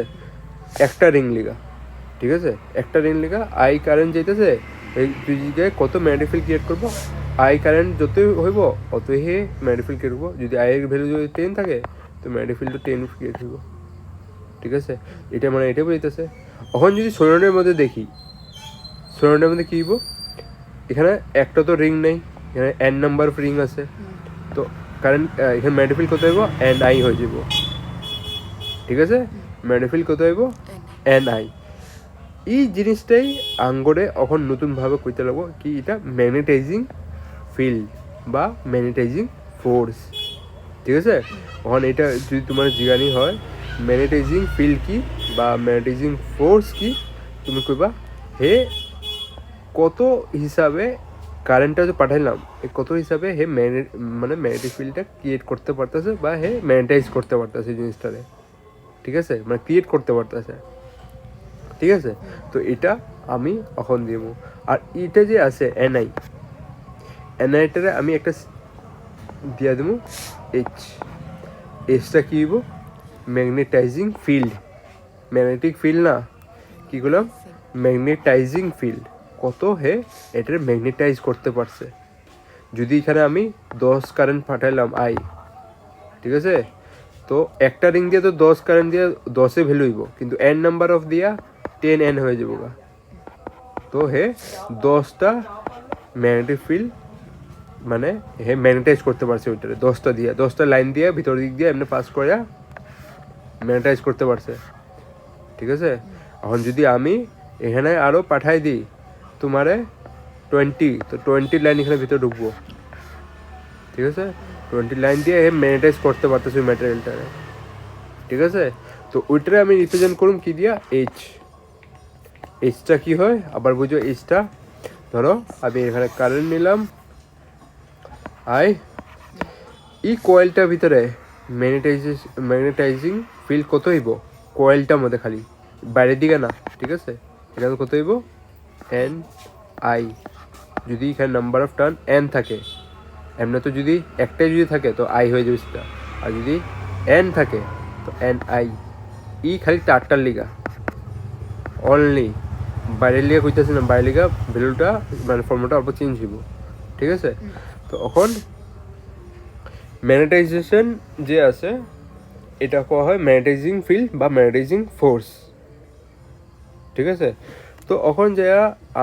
Speaker 1: একটা রিং লিগা, ঠিক আছে, একটা রিং লিগা আই কারেন্ট যাইতেছে, এই দুই জায়গায় কত ম্যাগনেটিক ফিল্ড ক্রিয়েট করবো, আই কারেন্ট যতই হইব অতই হে ম্যাগনেটিক ফিল্ড ক্রিয়েট করবো। যদি আই এর ভ্যালু যদি 10 থাকে, তো ম্যাগনেটিক ফিল্ড 10 ক্রিয়েট হইব, ঠিক আছে। এটা মানে এটা বুঝতেছে। এখন যদি সোলেনয়েডের মধ্যে দেখি, সোলেনয়েডের মধ্যে কী হইব, এখানে একটা তো রিং নেই, এখানে n নাম্বার অফ রিং আছে, তো কারেন্ট এখানে ম্যাগনেটিক ফিল্ড কত হইব, NI হয়ে যাব, ঠিক আছে। ম্যাগনেটিক ফিল্ড কত হইব, NI। এই জিনিসটাই আঙ্গরে এখন নতুনভাবে কইতে লাগবো কি, এটা ম্যাগনেটাইজিং ফিল্ড বা ম্যাগনেটাইজিং ফোর্স, ঠিক আছে। এখন এটা যদি তোমার জিজ্ঞানি হয় ম্যাগনেটাইজিং ফিল্ড কি বা ম্যাগনেটাইজিং ফোর্স কি, তুমি কইবা হে কত হিসাবে কারেন্টটা যে পাঠাইলাম, কত হিসাবে হে মানে ম্যাগনেটিক ফিল্ডটা ক্রিয়েট করতে পারতেছে বা হে ম্যাগনেটাইজ করতে পারতেছে জিনিসটারে, ঠিক আছে, মানে ক্রিয়েট করতে পারতেছে, ঠিক আছে। তো এটা আমি এখন দিব। আর এটা যে আছে এনআইটারে আমি একটা দিয়া দেবো এইচটা কী হইব, ম্যাগনেটাইজিং ফিল্ড, ম্যাগনেটিক ফিল্ড না, কী করলাম, ম্যাগনেটাইজিং ফিল্ড, কত হে এটারে ম্যাগনেটাইজ করতে পারছে। যদি এখানে আমি 10 কারেন্ট পাঠাইলাম আই, ঠিক আছে, তো একটা রিং দিয়ে তো 10 কারেন্ট দিয়ে 10 ভ্যালু হইব, কিন্তু n নাম্বার অফ দিয়া 10n হয়ে যাব গা। তো হে 10টা ম্যাগনেটিক ফিল্ড মানে হে ম্যাগনেটাইজ করতে পারছে ওইটারে 10টা লাইন দিয়ে ভিতর দিক দিয়ে এমনি পাস করে ম্যাগনেটাইজ করতে পারছে, ঠিক আছে। এখন যদি আমি এখানে আরও পাঠাই দিই তোমারে 20, তো 20 লাইন এখানে ভিতরে ঢুকবো, ঠিক আছে। 20 লাইন দিয়ে হে ম্যাগনেটাইজ করতে পারতেছে ওই ম্যাটেরিয়ালটারে, ঠিক আছে। তো ওইটারে আমি রিপ্রেজেন্ট করুম কি দিয়া, এইচটা কি হয় আবার বুঝো। এইচটা ধরো আমি এখানে কারেন্ট নিলাম আই, এই কয়েলটার ভিতরে ম্যাগনেটাইজিং ফিল্ড কত হইব কয়েলটার মধ্যে, খালি বাইরের দিকে না, ঠিক আছে। এখানে কত হইব এন আই, যদি এখানে নাম্বার অফ টার্ন এন থাকে, এমনি তো যদি একটাই যদি থাকে তো আই হয়ে যাবে সেটা, আর যদি এন থাকে তো এন আই। ই খালি টারটার লিগা অনলি, বাইরের লিগা কইতেছে না, বাইরের লিগা ভ্যালুটা মানে ফর্মুলাটা অল্প চেঞ্জ হইব, ঠিক আছে। তো এখন ম্যাগনেটাইজেশন যে আছে এটা কোয়া হয় ম্যাগনেটাইজিং ফিল্ড বা ম্যাগনেটাইজিং ফোর্স, ঠিক আছে। তো এখন যে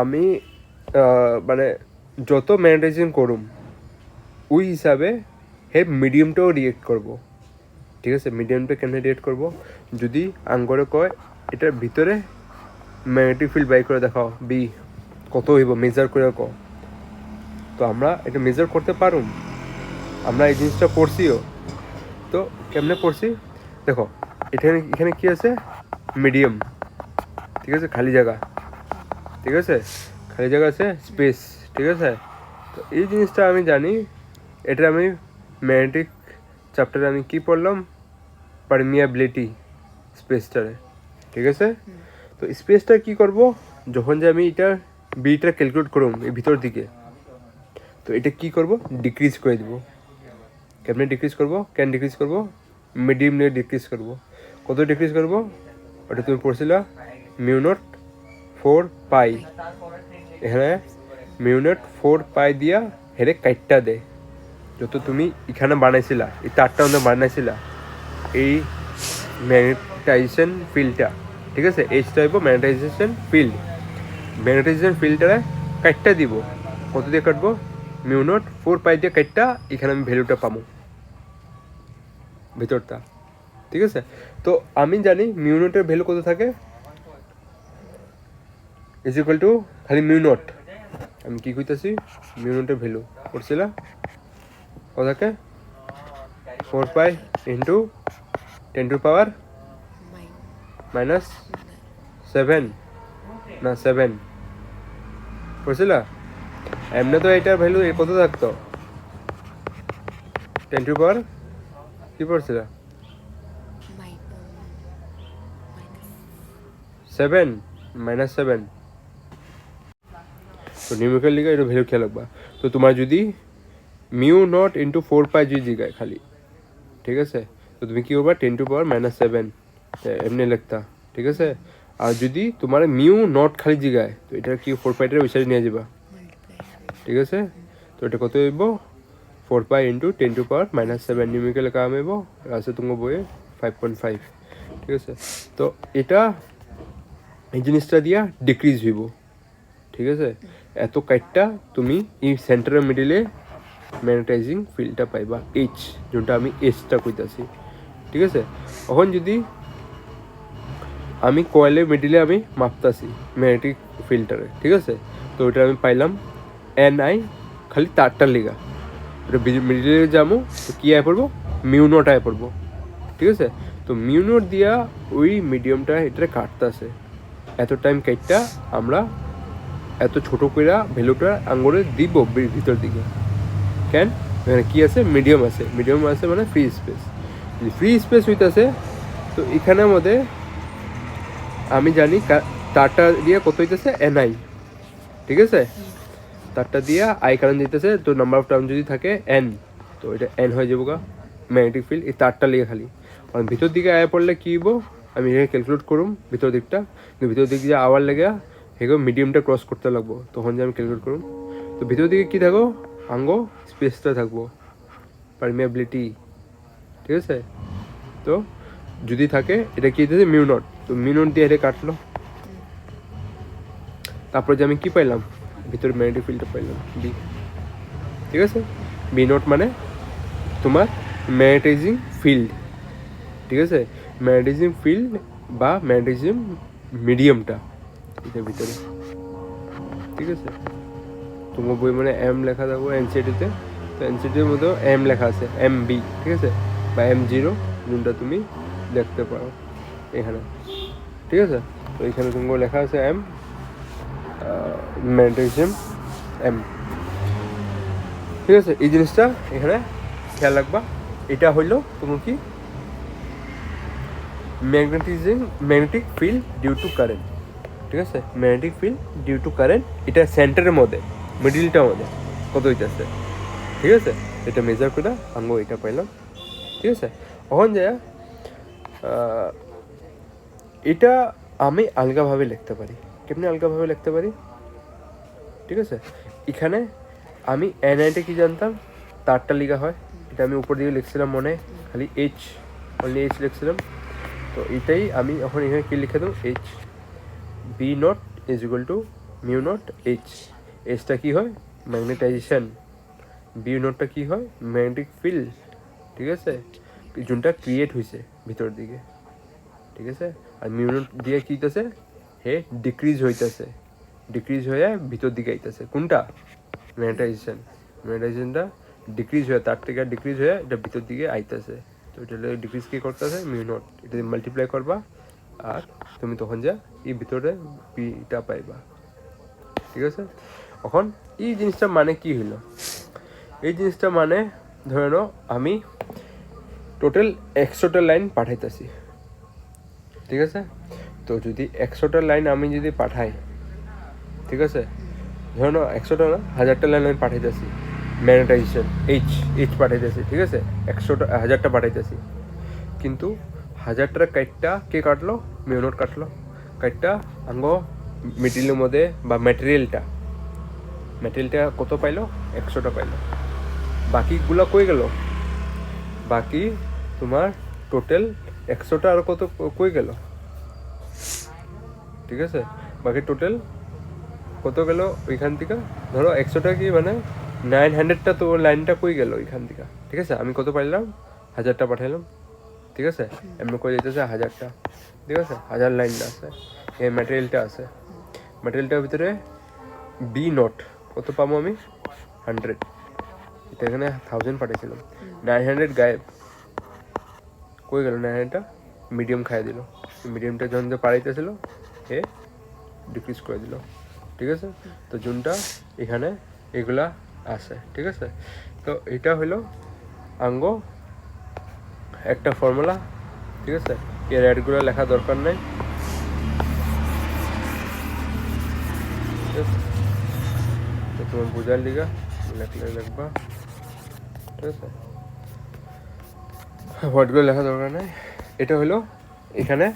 Speaker 1: আমি মানে যত ম্যাগনেটাইজিং করুম ওই হিসাবে হে মিডিয়ামটাও রিয়েক্ট করব, ঠিক আছে। মিডিয়ামটা কেন রিয়েক্ট করব, যদি আঙ্গরে কয় এটার ভিতরে ম্যাগনেটিক ফিল্ড বাই করে দেখাও বি কত হইব মেজার করে ক, তো আমরা এটা মেজার করতে পারুম, আমরা এই জিনিসটা পড়ছিও। তো কেমনে পড়ছি দেখো, এখানে কি আছে মিডিয়াম, ঠিক আছে, খালি জায়গা, ঠিক আছে, খালি জায়গা আছে স্পেস, ঠিক আছে। তো এই জিনিসটা আমি জানি, এটা আমি ম্যাগনেটিক চ্যাপ্টারে আমি কি পড়লাম, পারমিয়াবিলিটি স্পেসটারে, ঠিক আছে। তো স্পেসটা কি করব, যখন যে আমি এটা বিটা ক্যালকুলেট করুম এই ভিতর দিকে, তো এটা কি করব ডিক্রিজ করে দিব। কেমনে ডিক্রিজ করব, ডিক্রিজ করব মিডিয়াম নিয়ে ডিক্রিজ করব। কত ডিক্রিজ করব ওটা তুমি পড়ছিলা μ0 4 পাই, এখানে μ0 4 পাই দিয়া হেরে কাইটটা দে, যত তুমি এখানে বানাইছিলা এই তারটা মধ্যে বানাইছিলা এই ম্যাগনেটাইজেশন ফিল্ডটা, ঠিক আছে। এইচটা হইব ম্যাগনেটাইজেশন ফিল্ড, ম্যাগনেটাইজেশন ফিল্ডটা কাইটটা দিব, কত দিয়ে কাটবো μ0 4 পাই দিয়ে কাইটটা, এখানে আমি ভ্যালুটা পাবো ভিতরটা, ঠিক আছে। তো আমি জানি μ0 ভ্যালু কত থাকে, ইজ ইকুয়াল টু খালি μ0, আমি কি কইতাছি μ0 ভ্যালু করছিলা কত থাকে 4 পাই ইন্টু 10 টু পাওয়ার -7 না 7 করছিলা। এমনি তো এটার ভ্যালু কত থাকতো 10 টু পাওয়ার কি পড়ছিলা 7 -7। তো নিউমেরিক্যাল লিখে এটা ভ্যালু খেয়াল রাখবা। তো তোমার যদি μ0 ইন্টু 4 পাই যদি জিগায় খালি, ঠিক আছে, তো তুমি কি করবা 10 টু পাওয়ার -7 এমনি লিখতা, ঠিক আছে। আর যদি তোমার μ0 খালি জিগায় তো এটা কি 4 পাইটার ওই সাইডে নিয়ে যাবা, ঠিক আছে। তো এটা কত হইব 4 পাই ইন্টু 10 টু পাওয়ার -7 নিউমেরিক্যাল কাম হইব আছে তোমার বইয়ে 5.5, ঠিক আছে। তো এটা এই জিনিসটা দিয়া ডিক্রিজ হইব, ঠিক আছে। এত কাইটটা তুমি এই সেন্টারের মিডিলে ম্যাগনেটাইজিং ফিল্ডটা পাইবা এইচ, যেটা আমি এইচটা কইতাছি, ঠিক আছে। এখন যদি আমি কয়েলের মিডিলে আমি মাপতাছি ম্যাগনেটিক ফিল্ডটারে, ঠিক আছে, তো ওইটা আমি পাইলাম এন আই খালি তারটার লিগা, ওটা মিডিলে যাবো তো কী আয় পড়বো μ0 আয় পড়বো, ঠিক আছে। তো μ0 দিয়া ওই মিডিয়ামটা এটা কাটতেছে, এত টাইম কাটটা আমরা এত ছোটো করে ভ্যালুটা আঙ্গুরে দিব ভিতর দিকে, কেন এখানে কী আছে মিডিয়াম আছে মানে ফ্রি স্পেস, ফ্রি স্পেস হইতেছে। তো এখানের মধ্যে আমি জানি তারটা দিয়ে কত হইতেছে এনআই, ঠিক আছে, তারটা দিয়া আই কারণ দিতেছে, তো নাম্বার অফ টার্ম যদি থাকে এন, তো এটা এন হয়ে যাবো গা ম্যাগনেটিক ফিল্ড এই তারটা লিগে খালি। কারণ ভিতর দিকে আয় পড়লে কী হইব আমি এখানে ক্যালকুলেট করুম ভিতর দিকটা, কিন্তু ভিতর দিক দিয়ে আওয়ার লেগে সেগুলো মিডিয়ামটা ক্রস করতে লাগবো, তখন যে আমি ক্যালকুলেট করুম। তো ভিতর দিকে কী থাকো আঙ্গো স্পেসটা থাকবো পারমিয়াবিলিটি, ঠিক আছে। তো যদি থাকে এটা কী দিতেছে μ0, তো μ0 দিয়ে এটা কাটলো, তারপরে যে আমি কী পাইলাম ভিতরে ম্যাগনেটিক ফিল্ডটা পাইলাম বি, ঠিক আছে। বি নোট মানে তোমার ম্যাগনেটাইজিং ফিল্ড, ঠিক আছে, ম্যাগনেটাইজিং ফিল্ড বা ম্যাগনেটাইজিং মিডিয়ামটা এটার ভিতরে, ঠিক আছে। তোমার বই মানে এম লেখা থাকবো এনসিটিতে, তো এনসিটির মধ্যেও এম লেখা আছে, এম বি, ঠিক আছে, বা M0 যোনটা তুমি দেখতে পারো এখানে, ঠিক আছে। তো এখানে তোমার লেখা আছে এম, ম্যাগনেটাইজিং এম, ঠিক আছে। এই জিনিসটা এখানে খেয়াল রাখবা। এটা হইলো তোমার কি magnetic field due to current, ঠিক আছে, magnetic field due to current. এটা সেন্টারের মধ্যে, মিডিলটার মধ্যে কত হইতেছে, ঠিক আছে। এটা মেজার করে আঙ্গো এটা পাইলাম, ঠিক আছে। এখন যায় এটা আমি আলগাভাবে লিখতে পারি। কেমনি আলগাভাবে লিখতে পারি, ঠিক আছে। এখানে আমি এনআইটা কি জানতাম, তারটা লিখা হয়, এটা আমি উপর দিকে লিখছিলাম মনে, খালি অনলি এইচ লিখছিলাম। তো এটাই আমি এখন এখানে কি লিখে দেবো, H B naught is equal to mu naught H. এইচটা কী হয়, ম্যাগনেটাইজেশন, বি নটটা কী হয়, ম্যাগনেটিক ফিল্ড, ঠিক আছে, যোনটা ক্রিয়েট হয়েছে ভিতর দিকে, ঠিক আছে। আর মিউ নট দিয়ে কী হইতেছে, হে ডিক্রিজ হয়ে ভিতর দিকে আইতেছে, কোনটা, ম্যাগনেটাইজেশনটা ডিক্রিজ হয়ে, তার থেকে ডিক্রিজ হয়ে এটা ভিতর দিকে আইতেছে। তো এটা ডিক্রিজ কী করতেছে, মিউ নট, এটা মাল্টিপ্লাই করবা আর তুমি তখন যা এই ভিতরে পিটা পাইবা, ঠিক আছে। এখন এই জিনিসটা মানে কি হইল, এই জিনিসটা মানে ধরে নাও আমি টোটাল 100টা লাইন পাঠাইতেছি, ঠিক আছে। তো যদি 100টা লাইন আমি যদি পাঠাই, ঠিক আছে, ধরে নাও 100টা না 1000টা লাইন আমি পাঠাইতেছি, ম্যাগনেটাইজেশন এইচ পাঠাইতেছি, ঠিক আছে, 1000টা পাঠাইতেছি, কিন্তু 1000টার কাইটটা কে কাটলো, মিউনট কাটলো, কাইটটা আঙ্গো মেটেরিয়ালের মধ্যে বা ম্যাটেরিয়ালটা কত পাইলো, 100টা পাইলো। বাকিগুলো কই গেল, বাকি তোমার টোটাল 100টা আর কত কই গেল, ঠিক আছে। বাকি টোটাল কত গেল ওইখান থেকে, ধরো 100টা কি মানে 900টা, তো লাইনটা কই গেল ওইখান থেকে, ঠিক আছে। আমি কত পাইলাম, 1000টা পাঠাইলাম, ঠিক আছে। এমনি করে যেতেছে 1000টা, ঠিক আছে, 1000 লাইনটা আছে, এই ম্যাটেরিয়ালটা আছে, ম্যাটেরিয়ালটার ভিতরে বি নট কত পাবো আমি, 100, এটা এখানে 1000 পাঠিয়েছিলাম, 900 গায়েব, কই গেল 900টা, মিডিয়াম খাইয়ে দিল, মিডিয়ামটা যখন যে পাড়াইতেছিল এ ডিক্রিজ করে দিল, ঠিক আছে। তো যোনটা এখানে এগুলা আছে, ঠিক আছে। তো এটা হলো আঙ্গো একটা ফর্মুলা, ঠিক আছে, এর অ্যাডগুলো লেখা দরকার নাই, ঠিক আছে। তো তোমার বোঝার লিগা লিখবা, ঠিক আছে, ওয়ার্ডগুলো লেখা দরকার নাই। এটা হলো এখানে।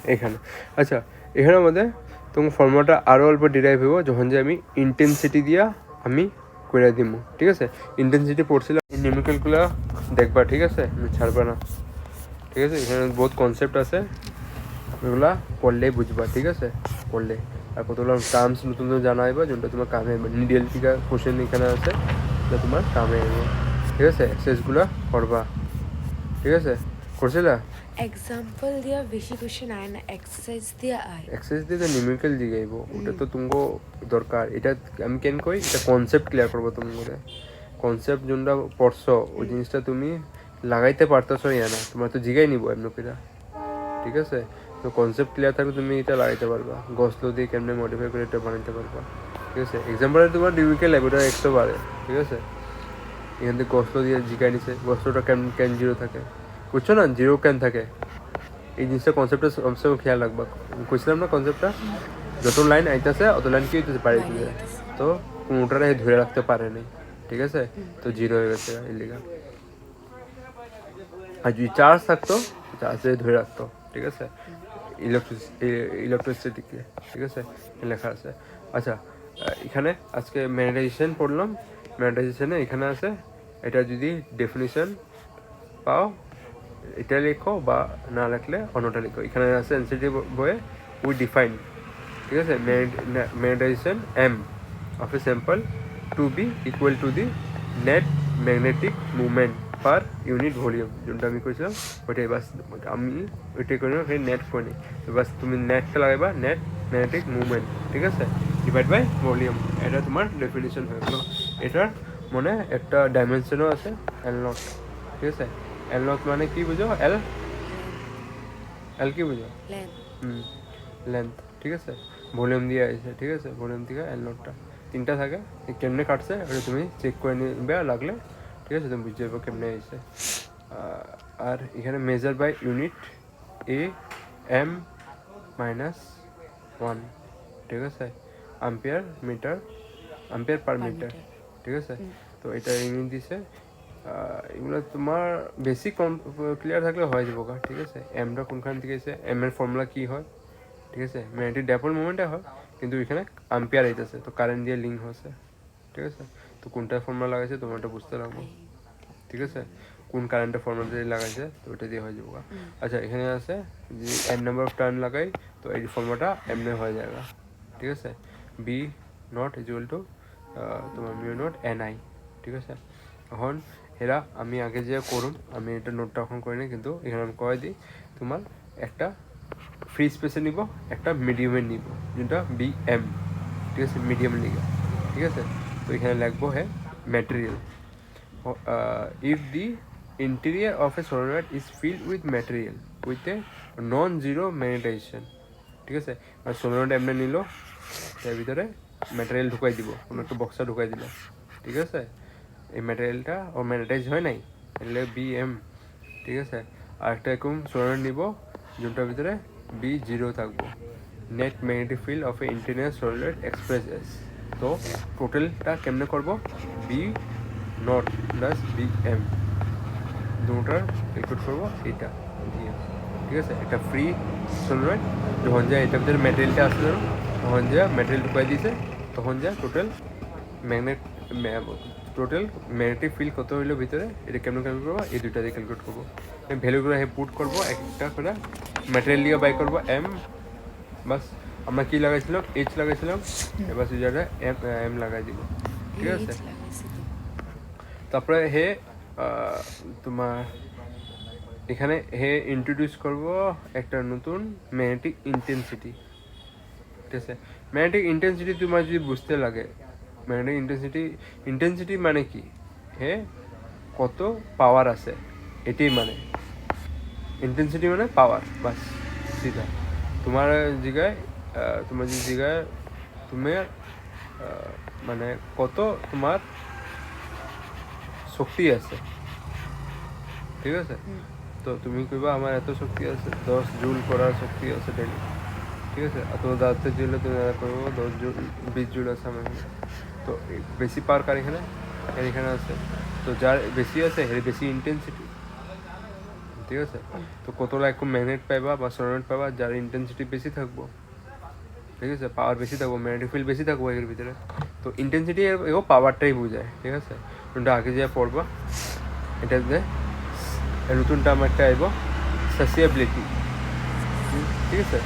Speaker 1: আচ্ছা, এখানের মধ্যে তোমার ফর্মুলাটা আরও অল্প ডিরাইভ হইব যখন যে আমি ইন্টেন্সিটি দিয়া আমি করে দিব, ঠিক আছে। ইন্টেন্সিটি পড়ছিলাম, এই নিউমেরিক্যালগুলো দেখবা, ঠিক আছে, ছাড়বা না, ঠিক আছে। এখানে বহুত কনসেপ্ট আছে, ওগুলা পড়লেই বুঝবা, ঠিক আছে, পড়লে। আর কতগুলো টার্মস নতুন জানা হইবা, যোনটা তোমার কামে আসবে, নিডিয়াল থেকে কোশ্চেন এখানে আছে, যেটা তোমার কামে আসবে, ঠিক আছে। এক্সারসাইজগুলো করবা, ঠিক আছে, করছিলা।
Speaker 2: এক্সাম্পল দিয়া বেশি কোশ্চেন আয় না, এক্সারসাইজ দিয়া আয়।
Speaker 1: এক্সারসাইজ দিয়ে তো নিউমেরিক্যাল জিগাইব, ওটা তো তুমগো দরকার। এটা আমি কেন কই, এটা কনসেপ্ট ক্লিয়ার করবো তোমাদের, কনসেপ্ট যোনটা পড়ছো ওই জিনিসটা তুমি লাগাইতে পারতেছো ইয়া না, তোমার তো জিগাই নিব এমন করে, ঠিক আছে। তো কনসেপ্ট ক্লিয়ার থাকলে তুমি এটা লাগাইতে পারবা, গসলো দিয়ে কেমনে মডিফাই করে এটা বানাইতে পারবা, ঠিক আছে। এক্সাম্পলে তোমার নিউমেরিক্যাল লাগবে, ওটা 100 বাড়ে, ঠিক আছে। এখান থেকে গসলো দিয়ে জিগাই নিছে, গসলোটা কেন 0 থাকে, বুঝছো না, 0 কেন থাকে, এই জিনিসটা কনসেপ্টটা সবসময় খেয়াল রাখবা। কইছিলাম না কনসেপ্টটা, যত লাইন আইতেছে অত লাইন কি হইতেছে, পারে দিতে, তো কোনোটারে ধরে রাখতে পারে নাই, ঠিক আছে। তো 0 হয়ে গেছে এই লিগা। আর যদি চার্জ থাকতো, চার্জে ধরে রাখতো, ঠিক আছে, ইলেকট্রিসিটিকে, ঠিক আছে, লেখা আছে। আচ্ছা, এখানে আজকে ম্যাগনেটাইজেশন পড়লাম, ম্যাগনেটাইজেশনে এখানে আছে, এটা যদি ডেফিনিশন পাও এটা লেখো, বা না লিখলে অন্যটা লেখো। এখানে আছে এনসিটি বইয়ে উই ডিফাইন, ঠিক আছে, magnetization M of a sample to be equal to the net magnetic movement per unit volume যোনটা আমি কৈছিলাম ওইটাই বাস আমি ওইটাই করে সেই নেট করে নিই তো বাস তুমি নেটটা লাগাইবা নেট ম্যাগনেটিক মুভমেন্ট ঠিক আছে ডিভাইড বাই ভলিউম এটা তোমার ডেফিনেশন হয়ে গেলো এটার মানে একটা ডাইমেনশনও আছে এল নট ঠিক আছে এল নট মানে কি বুঝো এল এল কি বুঝো লেন্থ ঠিক আছে ভলিউম দিয়ে আছে ঠিক আছে ভলিউম থেকে এল নোটটা তিনটা থাকে কেমনে কাটছে ওটা তুমি চেক করে নিবে লাগলে ঠিক আছে তুমি বুঝে যাবো কেমনে এসে আর এখানে measure by unit A M minus one ঠিক আছে ampere metre ampere per metre ঠিক আছে তো এটা ইউনিট দিছে এগুলো তোমার বেসিক ক্লিয়ার থাকলে হয়ে যাবো ঠিক আছে এমটা কোনখান থেকে এসে এম এর ফর্মুলা কী হয় ঠিক আছে ম্যাগনেটিক ডাইপোল মোমেন্টে হয় কিন্তু এখানে আম্পিয়ার আইতেছে তো কারেন্ট দিয়ে লিঙ্ক হচ্ছে ঠিক আছে তো কোনটা ফর্মুলা লাগাইছে তোমার ওটা বুঝতে লাগবো ঠিক আছে কোন কারেন্টের ফর্মুলা দিয়ে লাগাইছে তো ওটা দিয়ে হয়ে যাবো আচ্ছা এখানে আছে যে এন নাম্বার অফ টার্ন লাগাই তো এই ফর্মুলাটা এমনি হয়ে যাবে ঠিক আছে বি নট ইকুয়াল টু তোমার মিউ নট এন আই ঠিক আছে এখন এরা আমি আগে যে করুন আমি এটা নোটটা এখন করে নিই কিন্তু এখানে আমি কয়ে দিই তোমার একটা ফ্রি স্পেসে নিব একটা মিডিয়ামের নিব যেটা বি এম ঠিক আছে মিডিয়াম লিগা ঠিক আছে তো এখানে লিখবো হ্যাঁ material if the interior of a solenoid is field with material with a non zero magnetization ঠিক আছে আর সলিনয়েড এমনি নিল তার ভিতরে ম্যাটেরিয়াল ঢুকাই দিব কোনো একটা বক্সা ঢুকাই দিল ঠিক আছে এই ম্যাটেরিয়ালটা ও ম্যাগনেটাইজ হয় নাই এলে বি এম ঠিক আছে আর একটা এরকম সলিনয়েড নিব যোনটার ভিতরে বি জিরো থাকবো net magnetic field of a interior solenoid expresses তো টোটালটা কেমনে করব B naught plus B M দুটার ক্যালকুলেট করবো এইটা দিয়ে ঠিক আছে এটা ফ্রি সলিনয়েড যখন যায় এটার ভিতরে ম্যাটেরিয়ালটা আসলে তখন যা ম্যাটেরিয়াল ঢুকাই দিয়েছে তখন যা টোটাল ম্যাগনেটিক ফিল্ড কত হইলো ভিতরে এটা কেমন ক্যালকুলেট করবো এই দুইটা দিয়ে ক্যালকুলেট করবো ভ্যালুগুলো পুট করবো একটা করে ম্যাটেরিয়াল দিয়ে বাই করবো এম বাস আমরা কি লাগাইছিলাম এইচ লাগাইছিলাম এবার সুজাটা এম লাগাই দিব ঠিক আছে তারপরে হে তোমার এখানে হে ইন্ট্রোডিউস করব একটা নতুন ম্যাগনেটিক ইন্টেন্সিটি ঠিক আছে ম্যাগনেটিক ইন্টেন্সিটি তোমার যদি বুঝতে লাগে ম্যাগনেটিক ইন্টেন্সিটি মানে কি হে কত পাওয়ার আছে এটাই মানে ইন্টেন্সিটি মানে পাওয়ার বাস সিধা তোমার জায়গায় তোমার যে জায়গায় তুমি মানে কত তোমার শক্তি আছে ঠিক আছে তো তুমি কইবা আমার এত শক্তি আছে 10 জুল করার শক্তি আছে ডেলি ঠিক আছে আর তোমার দাঁতের জুলে তুমি করবো 10 জুল 20 জুল আছে আমার তো বেশি পাওয়ার কার এখানে এখানে আছে তো যার বেশি আছে এর বেশি ইন্টেন্সিটি ঠিক আছে তো কতটা একটু ম্যাগনেট পাইবা বা সলিনয়েড পাইবা যার ইন্টেন্সিটি বেশি থাকবো ঠিক আছে পাওয়ার বেশি থাকবো ম্যাগনেটিক ফিল্ড বেশি থাকবো এর ভিতরে তো ইন্টেন্সিটি এও পাওয়ারটাই বোঝায় ঠিক আছে তোমরা আগে যা পড়বা এটাতে নতুন টার্ম একটা আইব সাসিয়াবিলিটি ঠিক আছে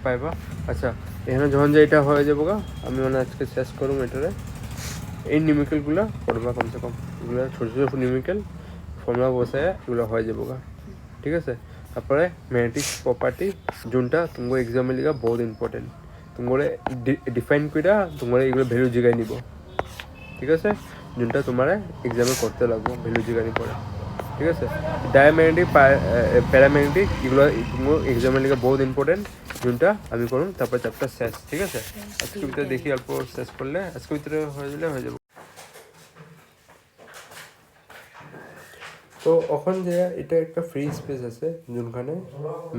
Speaker 1: পাইবা আচ্ছা এখানে যখন যে এটা হয়ে যাবো গা আমি মানে আজকে শেষ করুম এটারে এই নিউমেরিক্যালগুলো পড়বা কমসে কম এগুলো ছোটো ছোটো নিউমেরিক্যাল ফর্মুলা বসায় এগুলো হয়ে যাবো গা ঠিক আছে তারপরে ম্যাগনেটিক প্রপার্টি যোনটা তোমার এক্সামে লিখা বহুত ইম্পর্টেন্ট তোমার ডিফাইন করে তোমার এগুলো ভ্যালু জিগাই নিব ঠিক আছে যোনটা তোমার এক্সামে করতে লাগবো ভ্যালু জিগানি পড়ে ঠিক আছে ডায়াম্যাগনেটিক প্যারাম্যাগনেটিক এগুলো তোমার এক্সামে লিখা বহুত ইম্পর্টেন্ট যোনটা আমি করুন তারপর চ্যাপ্টার শেষ ঠিক আছে আজকে ভিতরে দেখি অল্প শেষ করলে আজকে ভিতরে হয়ে গেলে হয়ে যাবো তো এখন যে এটা একটা ফ্রি স্পেস আছে যোনখানে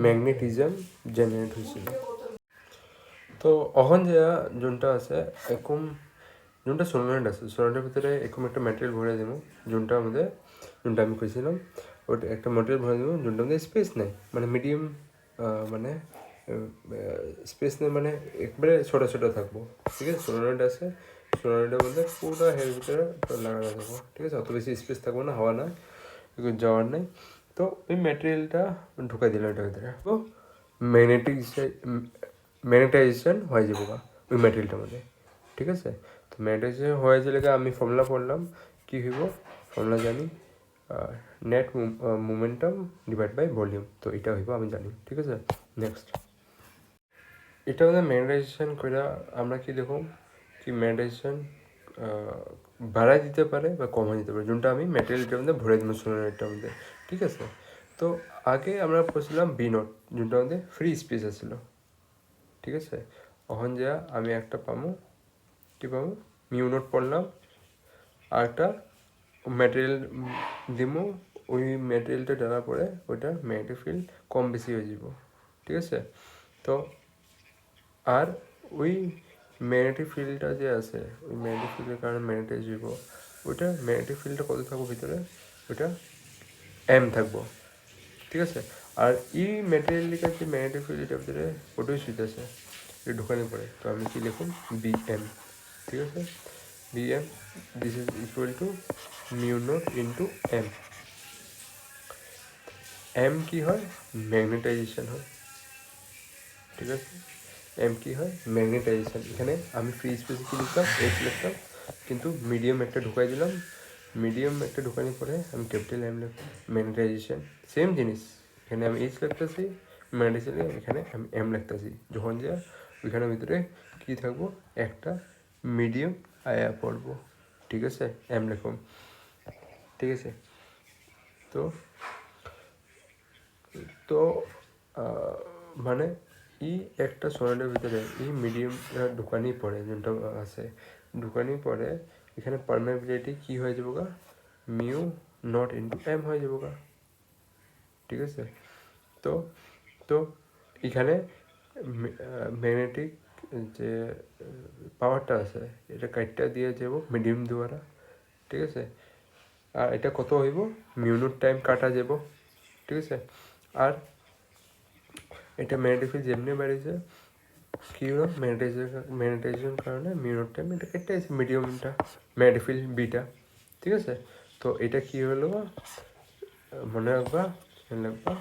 Speaker 1: ম্যাগনেটিজম জেনারেট হয়েছিল তো এখন যে যোনটা আছে এরকম যোনটা সলিনয়েড আছে সলিনয়েডের ভিতরে এরকম একটা ম্যাটেরিয়াল ভরে দেবো যোনটা আমি খুঁজছিলাম ওটা একটা ম্যাটেরিয়াল ভরে দেবো যোনটা আমাদের স্পেস নেই মানে মিডিয়াম মানে স্পেস নেই মানে একবারে ছোটো ছোটো থাকবো ঠিক আছে সলিনয়েড আছে সলিনয়েডের মধ্যে পুরো হের ভিতরে লাগানো থাকবো ঠিক আছে অত বেশি স্পেস থাকবো না হওয়া না যাওয়ার নেই তো ওই ম্যাটেরিয়ালটা ঢুকাই দিলাম এটার ভিতরে তো ম্যাগনেটাইজেশন হয়ে যাব ওই ম্যাটেরিয়ালটার মধ্যে, ঠিক আছে। তো ম্যাগনেটাইজেশন হয়ে গেলে আমি ফর্মুলা পড়লাম, কী হইব ফর্মুলা জানি, net momentum divide by volume, তো এটা হইব আমি জানি, ঠিক আছে। নেক্সট এটা মধ্যে ম্যাগনেটাইজেশন করে আমরা কি দেখুন কি ম্যাগনেটাইজেশন বাড়াই দিতে পারে বা কমাই দিতে পারে, যোনটা আমি ম্যাটেরিয়ালটার মধ্যে ভরে দিব সোনারটার মধ্যে, ঠিক আছে। তো আগে আমরা পড়ছিলাম বি নোট, যোনটার মধ্যে ফ্রি স্পেস আছিল, ঠিক আছে। ওখান যা আমি একটা পাবো, কী পাবো, মিউ নোট পড়লাম, আর একটা ম্যাটেরিয়াল দিব, ওই ম্যাটেরিয়ালটা দেওয়ার পরে ওইটা ম্যাগনেটিক ফিল্ড কম বেশি হয়ে যাব, ঠিক আছে। তো আর ওই ম্যাগনেটিক ফিল্ডটা যে আছে, ওই ম্যাগনেটিক ফিল্ডের কারণে ম্যাগনেটাইজ হইব, ওইটা ম্যাগনেটিক ফিল্ডটা কত থাকবো ভিতরে, ওইটা এম থাকবো, ঠিক আছে। আর এই ম্যাটেরিয়ালটার যে ম্যাগনেটিক ফিল্ড এটার ভিতরে ওটাই সুইচ আছে, এটা ঢোকানো পড়ে, তো আমি কি লিখুন বি এম, ঠিক আছে। B M this is equal to mu naught into M. M কি হয়, ম্যাগনেটাইজেশন হয়, ঠিক আছে। এম কি হয়, ম্যাগনেটাইজেশন। এখানে আমি ফ্রি স্পেসে কী লিখলাম, এইচ লিখলাম, কিন্তু মিডিয়াম একটা ঢুকাই দিলাম, মিডিয়াম একটা ঢুকানোর পরে আমি ক্যাপিটাল এম লিখলাম, ম্যাগনেটাইজেশন সেম জিনিস, এখানে আমি এইচ লিখতেছি, ম্যাগনেটাইজেশন এখানে আমি এম লিখতেছি, যখন যা ওইখানের ভিতরে কী থাকবো, একটা মিডিয়াম আয়া পড়বো, ঠিক আছে, এম লিখুন, ঠিক আছে। তো তো মানে ই একটা সোনারের ভিতরে এই মিডিয়াম ঢুকানি পড়ে, যেটা আছে ঢুকানি পড়ে, এখানে পারমেবিলিটি কি হয়ে যাবো গা, মিউ নট ইন্টু এম হয়ে যাবো গা, ঠিক আছে। তো তো এখানে ম্যাগনেটিক যে পাওয়ারটা আছে এটা কাইটটা দিয়ে যাব মিডিয়াম দ্বারা, ঠিক আছে। আর এটা কত হইব, মিউনোট টাইম কাটা যাব, ঠিক আছে। আর এটা ম্যাগনেটিক ফিল্ড যেমনি বাড়িছে কী হলো, ম্যাগনেটাইজেশন কারণে মিউনোট টাইম এটা কেটে আছে, মিডিয়ামটা ম্যাগনেটিক ফিল্ড বিটা, ঠিক আছে। তো এটা কী হলো, মনে রাখবা লিখবা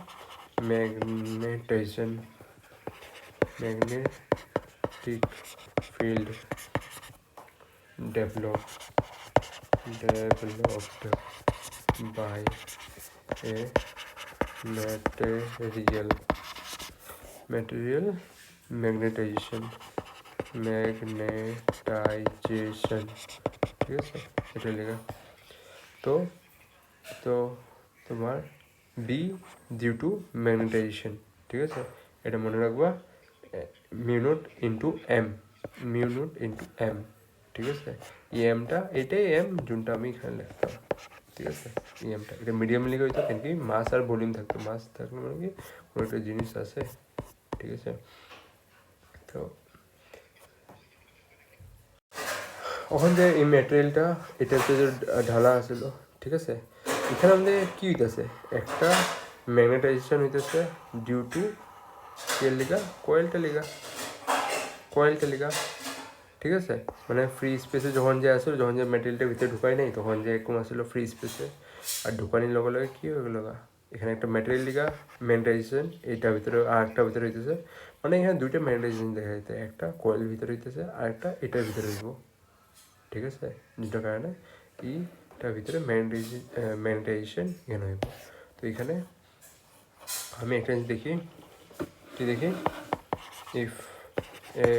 Speaker 1: magnetization, magnetic field developed by a material magnetization, ঠিক আছে, এটা লেখা। তো তো তোমার বি ডিউ টু ম্যাগনেটাইজেশন, ঠিক আছে, এটা মনে রাখবা মিউনোট ইন্টু এম, মিউনোট ইন্টু এম, ঠিক আছে। ই এমটা এটাই এম যোনটা আমি এখানে লিখতাম, ঠিক আছে। ই এমটা এটা মিডিয়াম লিখে হইতো, কেন কি মাস আর ভলিউম থাকতো, মাস থাকলে মানে কি কোনো একটা জিনিস আছে, ঠিক আছে। তো ওখান যে এই ম্যাটেরিয়ালটা এটাতে যে ঢালা আছিল, ঠিক আছে, এখানে আমাদের কী হইতেছে, একটা ম্যাগনেটাইজেশন হইতেছে ডিউ টু কে লিগা, কয়েলটা লিগা, ঠিক আছে। মানে ফ্রি স্পেসে যখন যে আসলো, যখন যে ম্যাটেরিয়ালটা ভিতরে ঢুকাই নাই, তখন যে এরকম আসলো ফ্রি স্পেসে, আর ঢুকানির লগে লগে কী হয়ে গেলো, এখানে একটা ম্যাটেরিয়াল লিগা ম্যাগনেটাইজেশন, এইটার ভিতরে আর একটা ভিতরে হইতেছে, মানে এখানে দুইটা ম্যাগনেটাইজেশন দেখা যেতে, একটা কয়েল ভিতরে হইতেছে আর একটা এটার ভিতরে হইব, ঠিক আছে। যেটার কারণে এইটার ভিতরে ম্যাগনেটাইজেশন এখানে হইব। তো এখানে আমি একটা জিনিস দেখি, কি দেখি, if A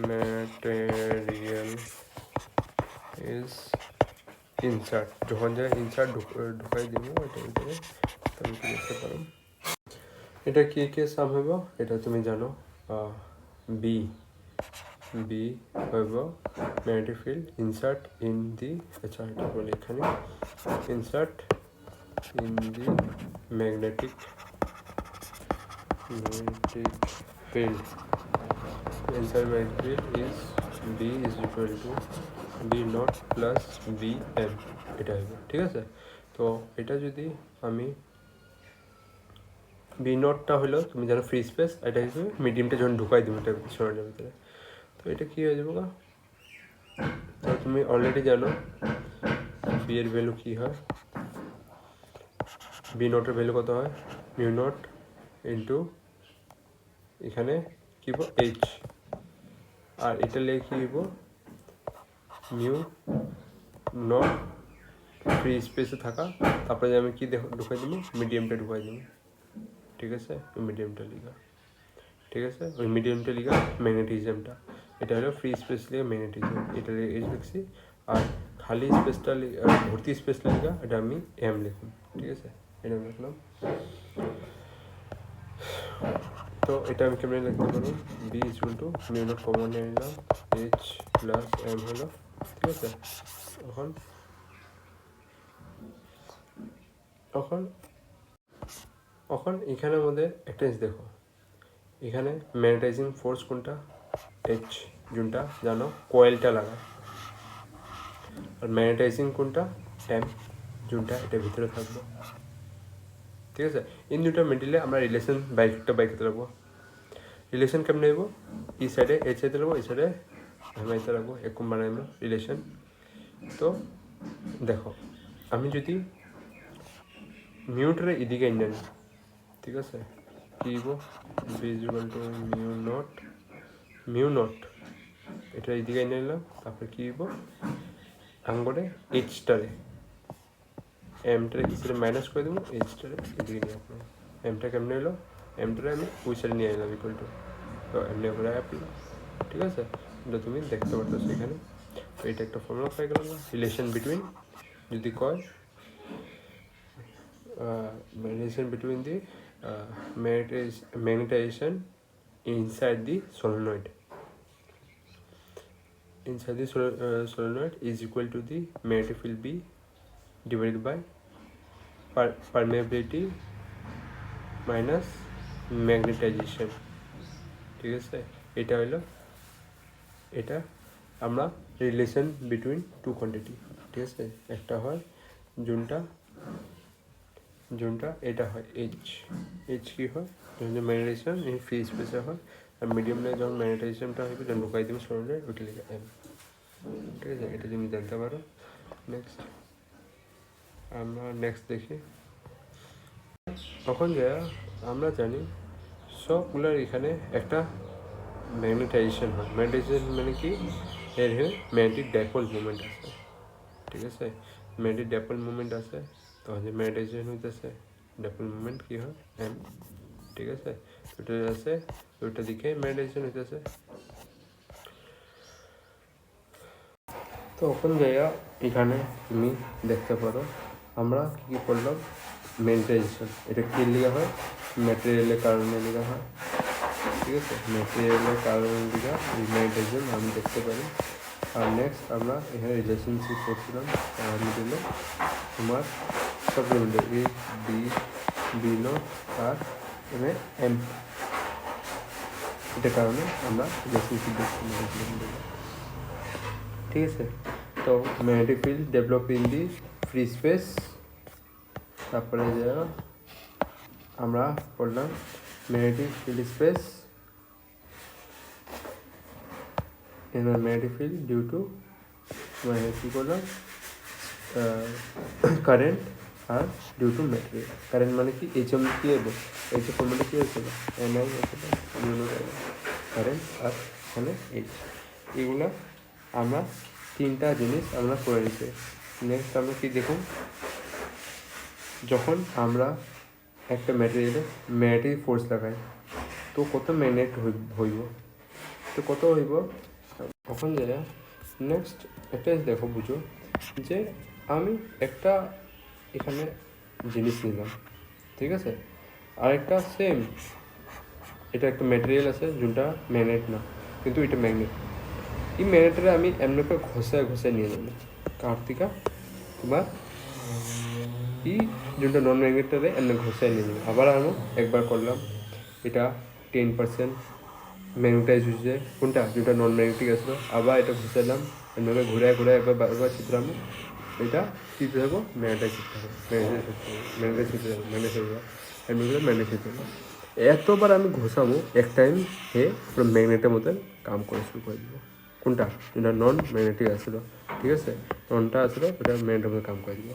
Speaker 1: material is insert, যখন যা ইনসার্ট ঢুকাই দিব এটার ভিতরে, আমি কি দেখতে পারো, এটা কি কে সাম হইব, এটা তুমি জানো, বি হইব magnetic field insert in the, আচ্ছা এটা বলি এখানে, insert in the magnetic field, inside magnetic field is B is equal to B naught plus BM, এটা হবে, ঠিক আছে। তো এটা যদি আমি বি নটটা হলো তুমি জানো ফ্রি স্পেস, এটা হিসেবে মিডিয়ামটা যখন ঢুকাই দেবো এটার ভিতরে, সোনার ভিতরে, তো এটা কী হয়ে যাবো গা, তো তুমি অলরেডি জানো বি এর ভ্যালু কী হয়, বি নটের ভ্যালু কত হয়, মিউ নট ইন্টু এখানে কি হইব এইচ আর এটা লিখে কি হইব মিউ নট ফ্রি স্পেসে থাকা তারপরে আমি কি ঢুকাই দিব মিডিয়ামটা ঢুকাই দিব ঠিক আছে মিডিয়ামটা লিখা ঠিক আছে ওই মিডিয়ামটা লিখা ম্যাগনেটিজমটা এটা হলো ফ্রি স্পেস লিখা ম্যাগনেটিজম এটা এইচ লিখছি আর খালি স্পেসটা ভর্তি স্পেসটা লিখা এটা আমি এম লিখুন ঠিক আছে এটা লিখলাম তো এটা আমি কেমন লিখতে পারবো B equal to mu naught common নিয়ে নিলাম এইচ প্লাস এম হলো ঠিক আছে এখন এখন এখন এখানের মধ্যে একটা জিনিস দেখো এখানে ম্যাগনেটাইজিং ফোর্স কোনটা এইচ যোনটা জানো কয়েলটা লাগায় আর ম্যাগনেটাইজিং কোনটা এম যোনটা এটা ভিতরে থাকবে ঠিক আছে এই দুটো মিডিলে আমরা রিলেশন বাইকটা বাইকতে রাখবো রিলেশন কেমন নেব এই সাইডে এইচ সাইডে রাখবো এই সাইডে আমি এতে রাখবো এরকম বানাইবো রিলেশন তো দেখো আমি যদি মিউটরে এদিকে এনে নিই ঠিক আছে কি হইব B equal to mu naught এটা এদিকে এনে নিলাম তারপরে কি হইব আঙ্গরে এইচটারে এমটারে কি সাইডে মাইনাস করে দেবো এইচটারে এদিকে নিয়ে আসবো এমটা কেমনে এলো এমটারে আমি ওই সাইডে নিয়ে এলাম ইকুয়াল টু তো এমনি করে অ্যাপ্লাই ঠিক আছে এটা তুমি দেখতে পারতেছো এখানে তো এটা একটা ফর্মুলা পাই গেল না রিলেশন বিটুইন যদি কয় relation between the magnetization inside the solenoid solenoid is equal to the magnetic field B divided by permeability minus magnetization ঠিক আছে এটা হলো এটা আমরা রিলেশন বিটুইন টু কোয়ান্টিটি ঠিক আছে একটা হয় যোনটা এটা হয় এইচ কি হয় যখন ম্যাগনেটাইজেশন এই ফ্রি স্পেসে হয় আর মিডিয়ামে যখন ম্যাগনেটাইজেশনটা হবে যখন ঢুকাই দেবো সরলে ওইটা লিখে এম ঠিক আছে এটা তুমি জানতে পারো নেক্সট আমরা নেক্সট দেখি তখন যা আমরা জানি সবগুলোর এখানে একটা ম্যাগনেটাইজেশন হয় ম্যাগনেটাইজেশন মানে কি এর ম্যাগনেটিক ডাইপোল মুভমেন্ট আছে ঠিক আছে ম্যাগনেটিক ডাইপোল মুভমেন্ট আছে তখন যে ম্যাগনেটাইজেশন হইতেছে ডাইপোল মুভমেন্ট কি হয় এম ঠিক আছে ওটা আছে ওইটা দিকে ম্যাগনেটাইজেশন হইতেছে তো ওখান জায়গা এখানে তুমি দেখতে পারো আমরা কী করলাম ম্যাগনেটাইজেশন এটা কী লেখা হয় ম্যাটেরিয়ালের কারণে লেখা হয় ঠিক আছে ম্যাটেরিয়ালের কারণে লেখা ম্যাগনেটাইজেশন আমি দেখতে পারি আর নেক্সট আমরা এখানে রিলেশনশিপ করছিলাম মিডিলে তোমার সব মিলে এ বি নো আর এখানে এম এটার কারণে আমরা রিলেশনশিপ দেখছিলাম ঠিক আছে তো magnetic field develop in the free space তারপরে যে আমরা পড়লাম magnetic field space in a magnetic field due to কি করলাম কারেন্ট আর ডিউ টু ম্যাটেরিয়াল কারেন্ট মানে কি এইচ এম কি হবো এইচ ফর্মুলা কি হয়েছিল এনআই কারেন্ট আর এখানে এইচ এগুলা আমরা তিনটা জিনিস আমরা করে নিতে নেক্সট আমরা কি দেখুন যখন আমরা একটা ম্যাটেরিয়ালে ম্যাগনেটিক ফোর্স লাগাই তো কত ম্যাগনেট হইব তো কত হইব তখন যায় নেক্সট একটা দেখো বুঝো যে আমি একটা এখানে জিনিস নিলাম ঠিক আছে আরেকটা সেম এটা একটা ম্যাটেরিয়াল আছে যোনটা ম্যাগনেট না কিন্তু এটা ম্যাগনেট এই ম্যাগনেটটা আমি এমনি করে ঘষায় নিয়ে যাবো কার থেকে তোমার এই যোনটা নন ম্যাগনেটটারে এমনি ঘষায় নিয়ে যাবো আবার আমি একবার করলাম এটা 10% ম্যাগনেটাইজ হয়েছে কোনটা যেটা নন ম্যাগনেটিক আসলো আবার এটা ঘুষাইলাম এমনি ঘুরায় একবার বারবার চিত্রাম এটা চিত্র থাকবো ম্যাগনেটাইজ চিত্র হবে ম্যাগনেটাইজ চিত্র যাবো এমনি করে ম্যাগনেটাইজ চিত্র এতবার আমি ঘষাবো এক টাইম হে পুরো ম্যাগনেটের মতন কাম করে শুরু করে দিব কোনটা যেটা নন ম্যাগনেটিক আসলো ঠিক আছে ননটা আসলো ওটা ম্যাগনেটের মধ্যে কাম করে দিব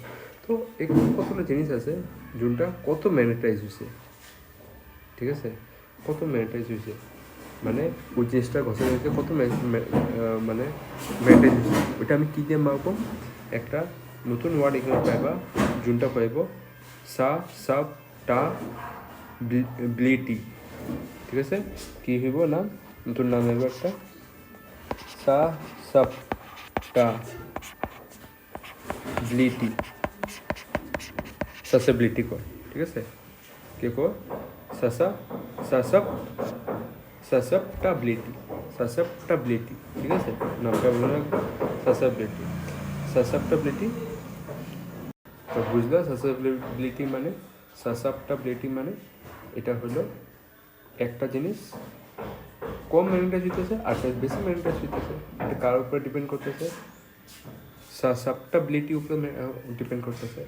Speaker 1: তো এখানে কতটা জিনিস আছে যোনটা কত ম্যাগনেটাইজ হয়েছে ঠিক আছে কত ম্যাগনেটাইজ হয়েছে মানে ওই জিনিসটা ঘষে দিতে কত মানে মেনটেন, ওইটা আমি কী দিয়ে মারবো, একটা নতুন ওয়ার্ড এখানে পাইবা, যোনটা পাইব সা সাব টা ব্লিটি, ঠিক আছে? কি হইব নাম, নতুন নাম হইব একটা সা সাব টা ব্লিটি, সাসেবিলিটি কয়, ঠিক আছে? কে কয় সাসেপ্টাবিলিটি, সাসেপ্টাবিলিটি, ঠিক আছে? নামটা বলে রাখবো, সাসেপ্টাবিলিটি। তো বুঝলো সাসেপ্টাবিলিটি মানে, সাসেপ্টাবিলিটি মানে এটা হলো একটা জিনিস কম ম্যাগনেটাইজ হইতেছে আর বেশি ম্যাগনেটাইজ হইতেছে, এটা কার উপরে ডিপেন্ড করতেছে, সাসেপ্টাবিলিটি উপরে ডিপেন্ড করতেছে,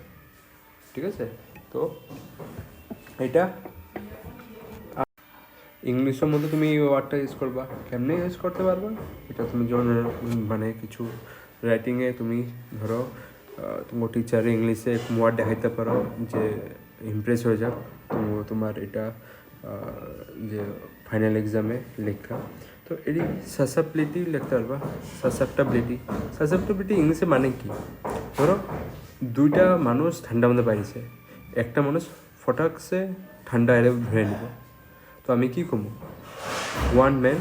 Speaker 1: ঠিক আছে? তো এটা ইংলিশের মধ্যে তুমি এই ওয়ার্ডটা ইউজ করবা, কেমনে ইউজ করতে পারবা, এটা তুমি যখন মানে কিছু রাইটিংয়ে তুমি ধরো তোমার টিচারে ইংলিশে ওয়ার্ড দেখাইতে পারো যে ইমপ্রেস হয়ে যাক, তোমার এটা যে ফাইনাল এক্সামে লেখা, তো এটি সাসেপ্টিবিলিটি লিখতে পারবা, সাসেপ্টাবিলিটি ইংলিশে মানে কি, ধরো দুইটা মানুষ ঠান্ডা মধ্যে পাইছে, একটা মানুষ ফটাকসে ঠান্ডা এলে ধরে নিব, তো আমি কি কমু, one man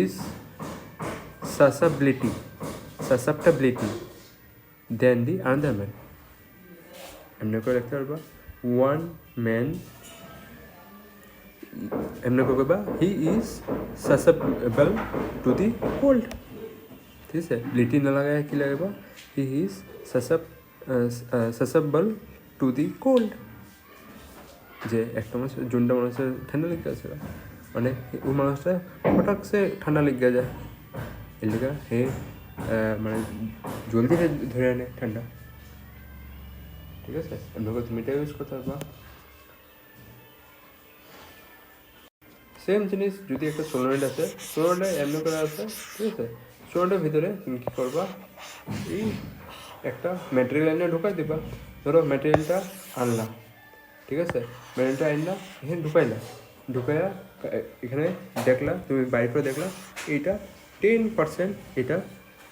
Speaker 1: is susceptibility then the another man, এমনি করে লিখতে পারবা, ওয়ান ম্যান এমনি করে বা he is susceptible to the cold, ঠিক আছে? ব্লিটি না লাগায় কি লাগাইবা, he is susceptible to the cold, যে একটা মানুষ যোনটা মানুষের ঠান্ডা লেগে আছে, মানে ওই মানুষটা হঠাৎ সে ঠান্ডা লেগে যায়, এর লেগে হে মানে জলদি ধরে আনে ঠান্ডা, ঠিক আছে? এমনি তুমি এটা ইউজ করতে পারবা। সেম জিনিস যদি একটা সোলোনেট আছে, সোলোনেট এমনি করে আছে, ঠিক আছে? সোলোনেটের ভিতরে তুমি কী করবা, এই একটা ম্যাটেরিয়াল এনে ঢুকাই দিবা, ধরো ম্যাটেরিয়ালটা আনলাম, ঠিক আছে? ম্যাটেরিয়ালটা আনলা এখানে ঢুকাইয়া এখানে দেখলা, তুমি বাইর করে দেখলা এইটা 10% এটা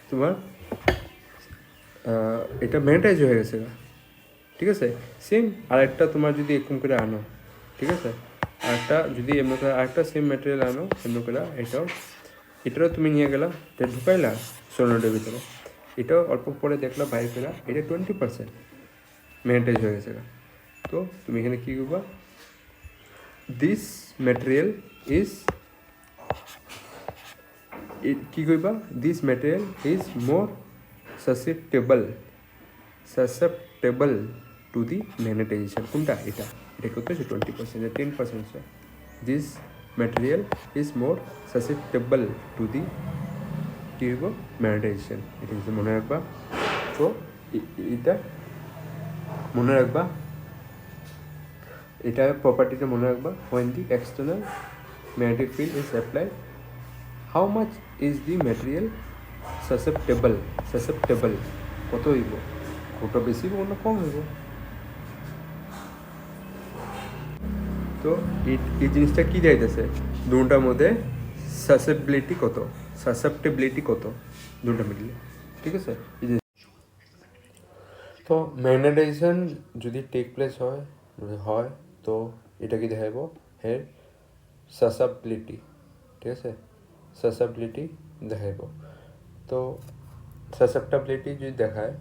Speaker 1: তোমার এটা ম্যাগনেটাইজ হয়ে গেছে, ঠিক আছে? সেম আরেকটা তোমার যদি এরকম করে আনো, ঠিক আছে? আরেকটা যদি এমনি করে আরেকটা সেম ম্যাটেরিয়াল আনো এমনি করে, এটারও তুমি নিয়ে গেলা, এটা ঢুকাইলা সোলোনেটের ভিতরে, এটাও অল্প পরে দেখলা বাইর করে এটা 20% ম্যাগনেটাইজ হয়ে গেছে, তো তুমি এখানে কী করবা, দিস ম্যাটেরিয়াল ইজ কী করবা, this material is more susceptible to the magnetization, কোনটা, এটা করতে হচ্ছে 20%, 10%, this material is more susceptible to the কী হইব ম্যাগনেটাইজেশন, এটা কিন্তু মনে রাখবা। তো এটা মনে রাখবা, এটা প্রপার্টিটা মনে রাখবা, when the external magnetic field is applied, how much is the material susceptible, কত হইব, কত বেশি কোনো কম হইব, তো এই জিনিসটা কী যাইতেছে দুটার মধ্যে সাসেপ্টেবিলিটি কত দুটা মিললে, ঠিক আছে? তো ম্যাগনেটাইজেশন যদি টেক প্লেস হয় তো এটা কি দেখাইব, হের সাসেপ্টিবিলিটি, ঠিক আছে? সাসেপ্টিবিলিটি দেখাইব, তো সাসেপ্টাবিলিটি যদি দেখায়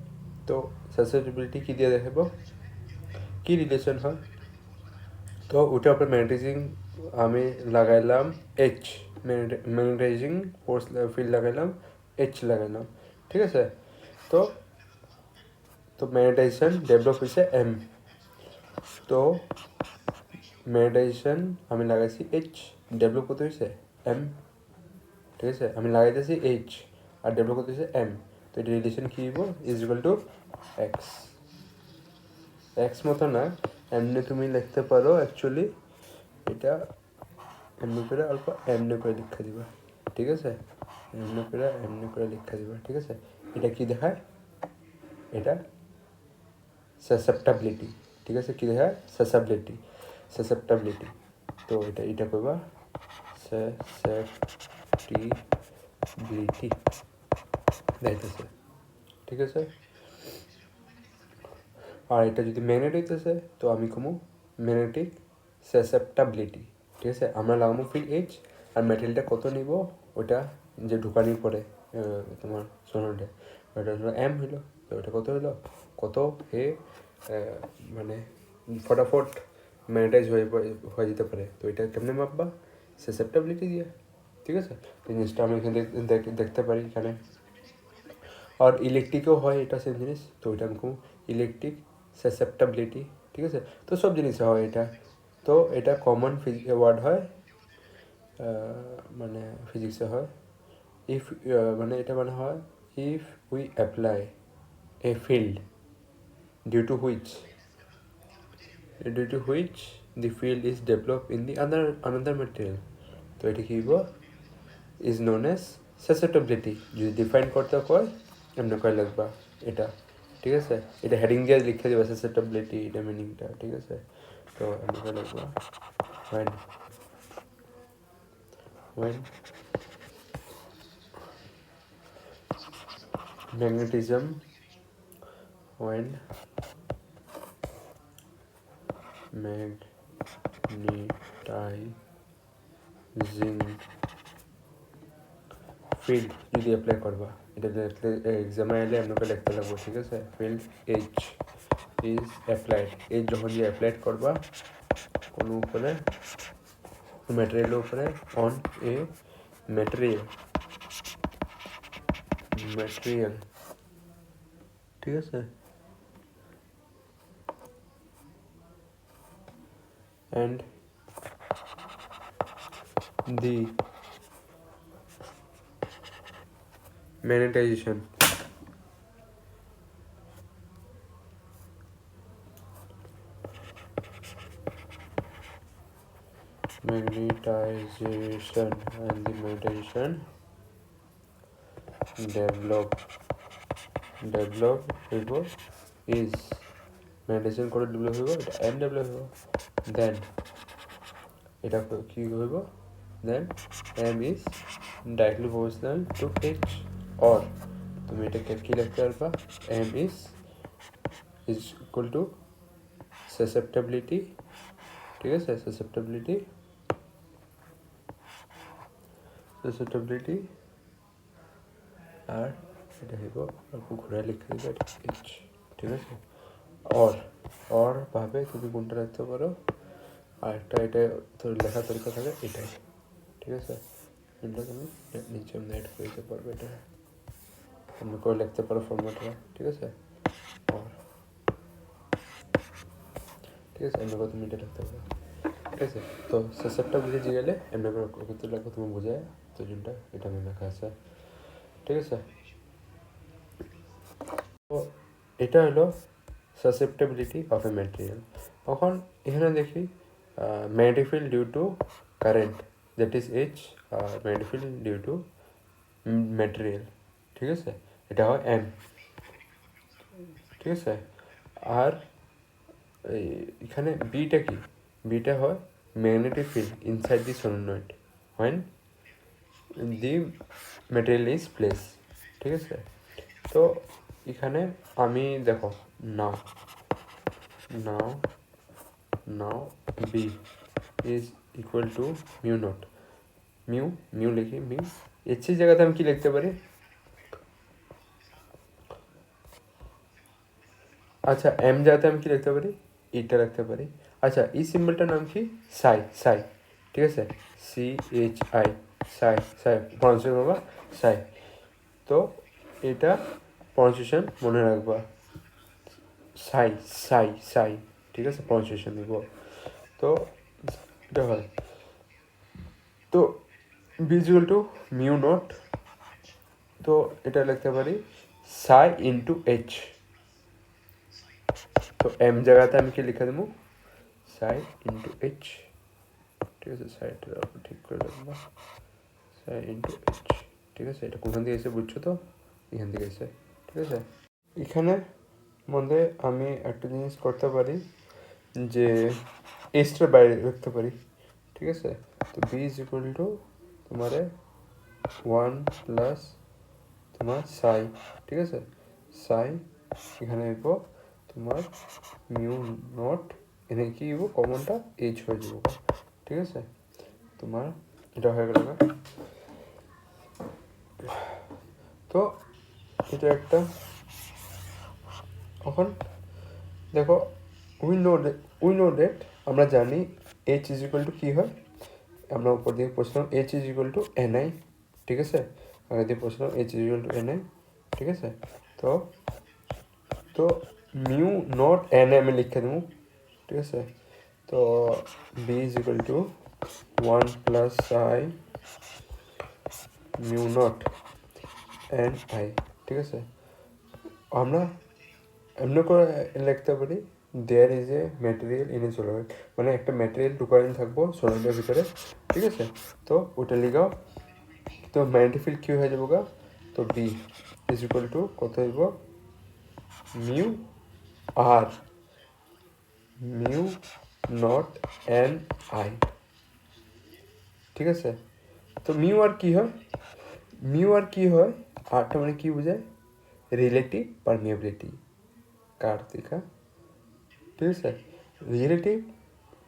Speaker 1: তো সাসেপ্টিবিলিটি কী দিয়ে দেখাইব, কী রিলেশন হয়, তো ওটার উপরে ম্যাগনেটাইজিং আমি লাগাইলাম এইচ, ম্যাগনেটাইজিং ফোর্স ফিল্ড লাগাইলাম এইচ লাগাইলাম, ঠিক আছে? তো ম্যাগনেটাইজেশন ডেভেলপ হয়েছে এম, তো ম্যাগনেটাইজেশন আমি লাগাইছি এইচ, ডেভেলপ করতে হয়েছে এম, ঠিক আছে? আমি লাগাইতেছি এইচ আর ডেভেলপ করতে হয়েছে এম, তো এটা রিলেশন কী হইব, ইজ ইকুয়াল টু এক্স মতো না, এমনি তুমি লিখতে পারো অ্যাকচুয়ালি, এটা এমনি করে অল্প এমনি করে লিখা দিবা, ঠিক আছে? এমনি করে লিখা দিবা, ঠিক আছে? এটা কি দেখায়, এটা সাসেপ্টাবিলিটি, ঠিক আছে? কি দেখায়, সাসেপ্টাবিলিটি, তো এটা করবা সাসেপ্টিবিলিটি দেখতেছে, ঠিক আছে। আর এটা যদি ম্যাগনেট হইতেছে তো আমি কমু ম্যাগনেটিক সাসেপ্টাবিলিটি, ঠিক আছে। আমরা লাগামো ফিল্ড এইচ, আর ম্যাটেরিয়ালটা কত নিব ওটা যে ঢুকানির পরে তোমার সোনারটা ওটা হলো এম হইলো, তো ওটা কত হইলো, কত এ মানে ফটাফট ম্যাগনেটাইজ হয়ে যেতে পারে। তো এটা কেমনে মাপবা, সাসেপ্টাবিলিটি দিয়ে, ঠিক আছে। তো জিনিসটা আমি এখানে দেখতে পারি এখানে। আর ইলেকট্রিকও হয় এটা সেম জিনিস, তো এটা আমি ইলেকট্রিক সাসেপ্টাবিলিটি, ঠিক আছে। তো সব জিনিসে হয় এটা। তো এটা কমন ওয়ার্ড হয়, মানে ফিজিক্সে হয়। ইফ মানে এটা মানে হয় if we apply a field due to which the field is developed in the another material, তো এটা কি হইব, is known as susceptibility। যদি ডিফাইন করতে কয় এমনি কয় লিখবা এটা, ঠিক আছে। এটা হেডিং দিয়ে লিখে দেবা সাসেপ্টিবিলিটি, এটা মিনিংটা, ঠিক আছে। তো এমনি কয় লিখবা when magnetism when magnetizing field যদি অ্যাপ্লাই করবা, এটা এক্সামে এলে এমন করে লিখতে লাগবো, ঠিক আছে। Field H is applied, H যখন দিয়ে অ্যাপ্লাইড করবা কোনো উপরে ম্যাটেরিয়ালের উপরে অন এ ম্যাটেরিয়াল, ঠিক আছে। and the magnetization and the magnetization develop হইব is magnetization করে ডেভেলপ হইব, এটা এম ডেভেলপ হইব, দেন এটা কি হইব, then M is directly proportional to H, or তুমি এটাকে কি লিখতে পারবা, M is equal to susceptibility, ঠিক আছে। সাসেপ্টাবিলিটি আর এটা হইব অল্প ঘুরে লিখে দিবে এটা এইচ, ঠিক আছে। অর ভাবে তুমি কোনটা রাখতে পারো, আর একটা এটা তোর লেখার তরিকা থাকে এটাই, ঠিক আছে। এটা তুমি নিচে নেট করে দিতে পারবে, এটা তুমি করে লিখতে পারো ফর্মেটটা, ঠিক আছে। অর ঠিক আছে, এমনি করে তুমি এটা লিখতে পারো, ঠিক আছে। তো সাসেপ্টাবিলিটি গেলে এমনি করে করতে লাগবে, তুমি বোঝায় তো জনটা এটা মনে লেখা আছে, ঠিক আছে। তো এটা হলো সাসেপ্টাবিলিটি অফ এ ম্যাটেরিয়াল। এখন এখানে দেখি magnetic field due to current that is H, আর magnetic field due to material, ঠিক আছে। এটা হয় এম, ঠিক আছে। আর এখানে বিটা কি, বিটা হয় magnetic field inside the solenoid when the material is place, ঠিক আছে। তো এখানে আমি দেখো now B is equal to mu naught, mu লিখি, মিউ এর জায়গাতে আমি কি লিখতে পারি, আচ্ছা এম জায়গাতে আমি কি লিখতে পারি, ইটা লিখতে পারি। আচ্ছা এই সিম্বলটার নাম কি, সাই, ঠিক আছে। CHI সাই প্রনাউন্সিয়েশন করবা সাই। তো এটা প্রনাউন্সিয়েশন মনে রাখবা, সাই, ঠিক আছে, প্রনাউন্সিয়েশন দিব। তো এটা হয়, তো ভিজুয়াল টু মিউ নট, তো এটা লিখতে পারি সাই ইন্টু এইচ। তো এম জায়গাতে আমি কি লিখে দেবো, সাই ইন্টু এইচ, ঠিক আছে। সাইডটা ঠিক করে রাখবো, সাই ইন্টু এইচ, ঠিক আছে। এটা কোনখান থেকে এসে বুঝছো তো, এখান থেকে এসে, ঠিক আছে। এখানে মধ্যে আমি একটা জিনিস করতে পারি যে এইচটার বাইরে রাখতে পারি, ঠিক আছে। তো বি ইজ ইকুয়াল টু তোমারে 1 প্লাস তোমার সাই, ঠিক আছে, সাই এখানে দিব তোমার মিউ নট, এখানে কি দিব কমনটা এইচ হয়ে যাব, ঠিক আছে। তোমার এটা হয়ে গেল। তো এটা একটা, এখন দেখো উই নো ডেট, আমরা জানি এইচ ইজ ইকুয়াল টু কী হয়, আমরা উপর দিকে পড়ছিলাম H is equal two NI, ঠিক আছে, আগে দিয়ে পড়ছিলাম H is equal two NI, ঠিক আছে। তো তো মিউ নট এন আমি লিখে দেবো, ঠিক আছে। তো B is equal to 1 plus I mu naught N I, ঠিক আছে। আমরা এমনি করে লিখতে পারি there is a material in a solid, মানে একটা ম্যাটেরিয়াল টুকারিং থাকবো সলিডের ভিতরে, ঠিক আছে। তো ওটা লিখাও, তো ম্যাগনেটিক ফিল্ড কি হয়ে যাবো গা, তো বি ইজ ইকুয়াল টু কত হইব mu R mu naught N I, ঠিক আছে। তো মিউ আর কি হয়, মিউ আর কি হয়, আরটা মানে কি বোঝায়, রিলেটিভ পারমিয়াবিলিটি কার দেখা, ঠিক আছে, রিলেটিভ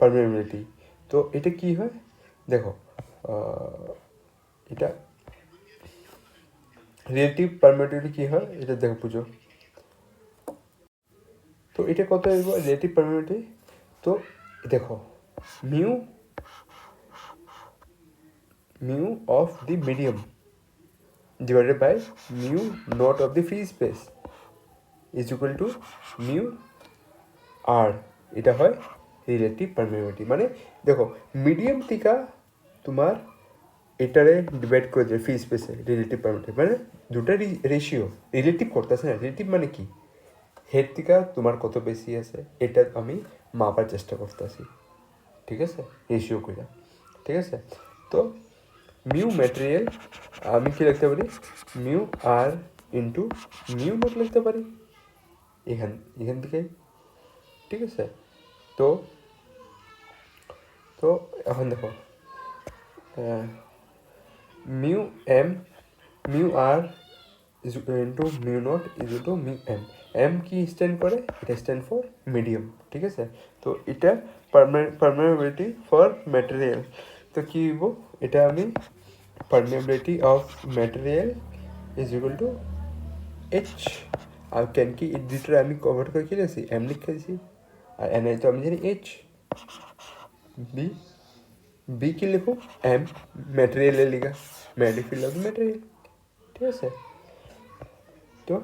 Speaker 1: পারমিয়াবিলিটি। তো এটা কি হয় দেখো, এটা রিলেটিভ পারমিয়াবিলিটি কি হয় এটা দেখো বুঝো। তো এটা কত হইব রিলেটিভ পারমিয়াবিলিটি, তো দেখো mu mu of the medium divided by mu naught of the free space is equal to mu r, এটা হয় রিলেটিভ পারমিয়াবিলিটি। মানে দেখো মিডিয়াম থেকে তোমার এটারে ডিভাইড করে দেয় ফ্রি স্পেসে রিলেটিভ পারমিয়াবিলিটি, মানে দুটা রেশিও রিলেটিভ করতেছে না, রিলেটিভ মানে কি হেড থেকে তোমার কত বেশি আছে এটা আমি মাপার চেষ্টা করতেছি, ঠিক আছে, রেশিও করে, ঠিক আছে। তো মিউ ম্যাটেরিয়াল আমি কি লিখতে পারি mu R into mu not লিখতে পারি এখান এখান থেকে, ঠিক আছে। তো তো এখন দেখো mu M mu R into mu naught is to mu M, M কি স্ট্যান্ড করে, এটা স্ট্যান্ড ফর মিডিয়াম, ঠিক আছে। তো এটা পারমিয়াবিলিটি ফর ম্যাটেরিয়াল, তো কি হইব এটা আমি permeability of material is equal to h, আর কেন কি এই দুটো আমি কভার করে কি লিখছি এম লিখেছি, আর এন তো আমি জানি এইচ, বি বি কি লিখো এম ম্যাটেরিয়ালে লিখা ম্যাগনেটিক ফিল্ড অফ ম্যাটেরিয়াল, ঠিক আছে। তো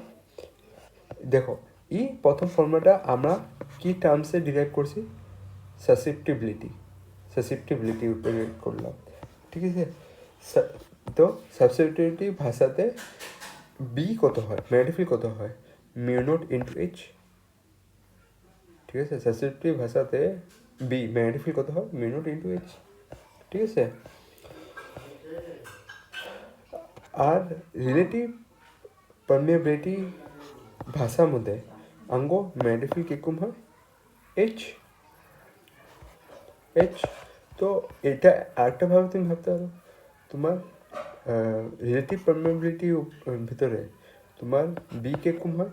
Speaker 1: দেখো এই প্রথম ফর্মুলাটা আমরা কি টার্মসে ডিরাইভ করছি, সাসেপ্টিবিলিটি উপরে করলাম, ঠিক আছে। তো সাবসেপ্টিবিলিটি ভাষাতে বি কত হয় ম্যাগনেটিক ফিল্ড কত হয় মিউ নট ইন্টু এইচ, ঠিক আছে। সাবসেপ্টিভ ভাষাতে বি ম্যাগনেটিক ফিল্ড কত হয় মিউ নট ইন্টু এইচ, ঠিক আছে। আর রিলেটিভ পারমিয়াবিলিটি ভাষার মধ্যে আঙ্গ ম্যাগনেটিক ফিল্ড কিরকম হয় এইচ এইচ। তো এটা আরেকটা ভাবে তুমি ভাবতে পারো তোমার রিলেটিভ পারমিয়াবিলিটি ভিতরে তোমার বি কিরকম হয়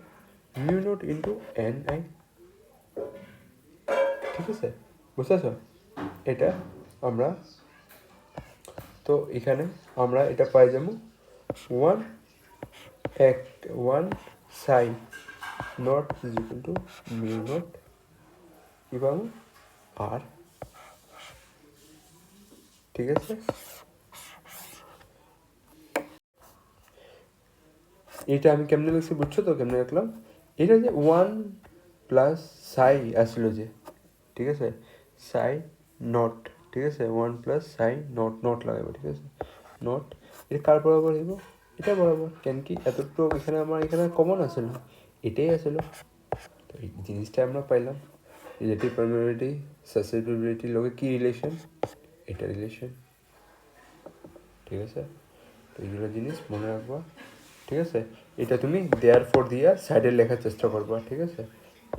Speaker 1: mu naught into N I, ঠিক আছে, বুঝতেছ এটা আমরা। তো এখানে আমরা এটা পাই যাবো one Sai not is equal to mu not এবং আর, ঠিক আছে। এটা আমি কেমনে লিখছি বুঝছো তো কেমনে লিখলাম, এটা যে 1 প্লাস সাই আসলো যে, ঠিক আছে, সাই নট, ঠিক আছে, 1 প্লাস সাই নট নট লাগাবো, ঠিক আছে, নট এটা কার বরাবর হইব এটা বরাবর, কেন কি এতটুকু এখানে আমার এখানে কমন আসলো এটাই আসলো। তো এই জিনিসটা আমরা পাইলাম রিলেটিভ পারমিয়াবিলিটি সাসেপ্টিবিলিটির লগে কি রিলেশন, এটা রিলেশন, ঠিক আছে। তো এইগুলো জিনিস মনে রাখবা, ঠিক আছে। এটা তুমি দেয়ার ফর দিয়া সাইডে লেখার চেষ্টা করবা, ঠিক আছে,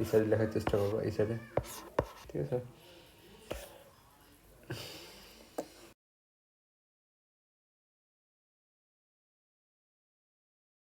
Speaker 1: এই সাইডে লেখার চেষ্টা করবা এই সাইডে, ঠিক আছে।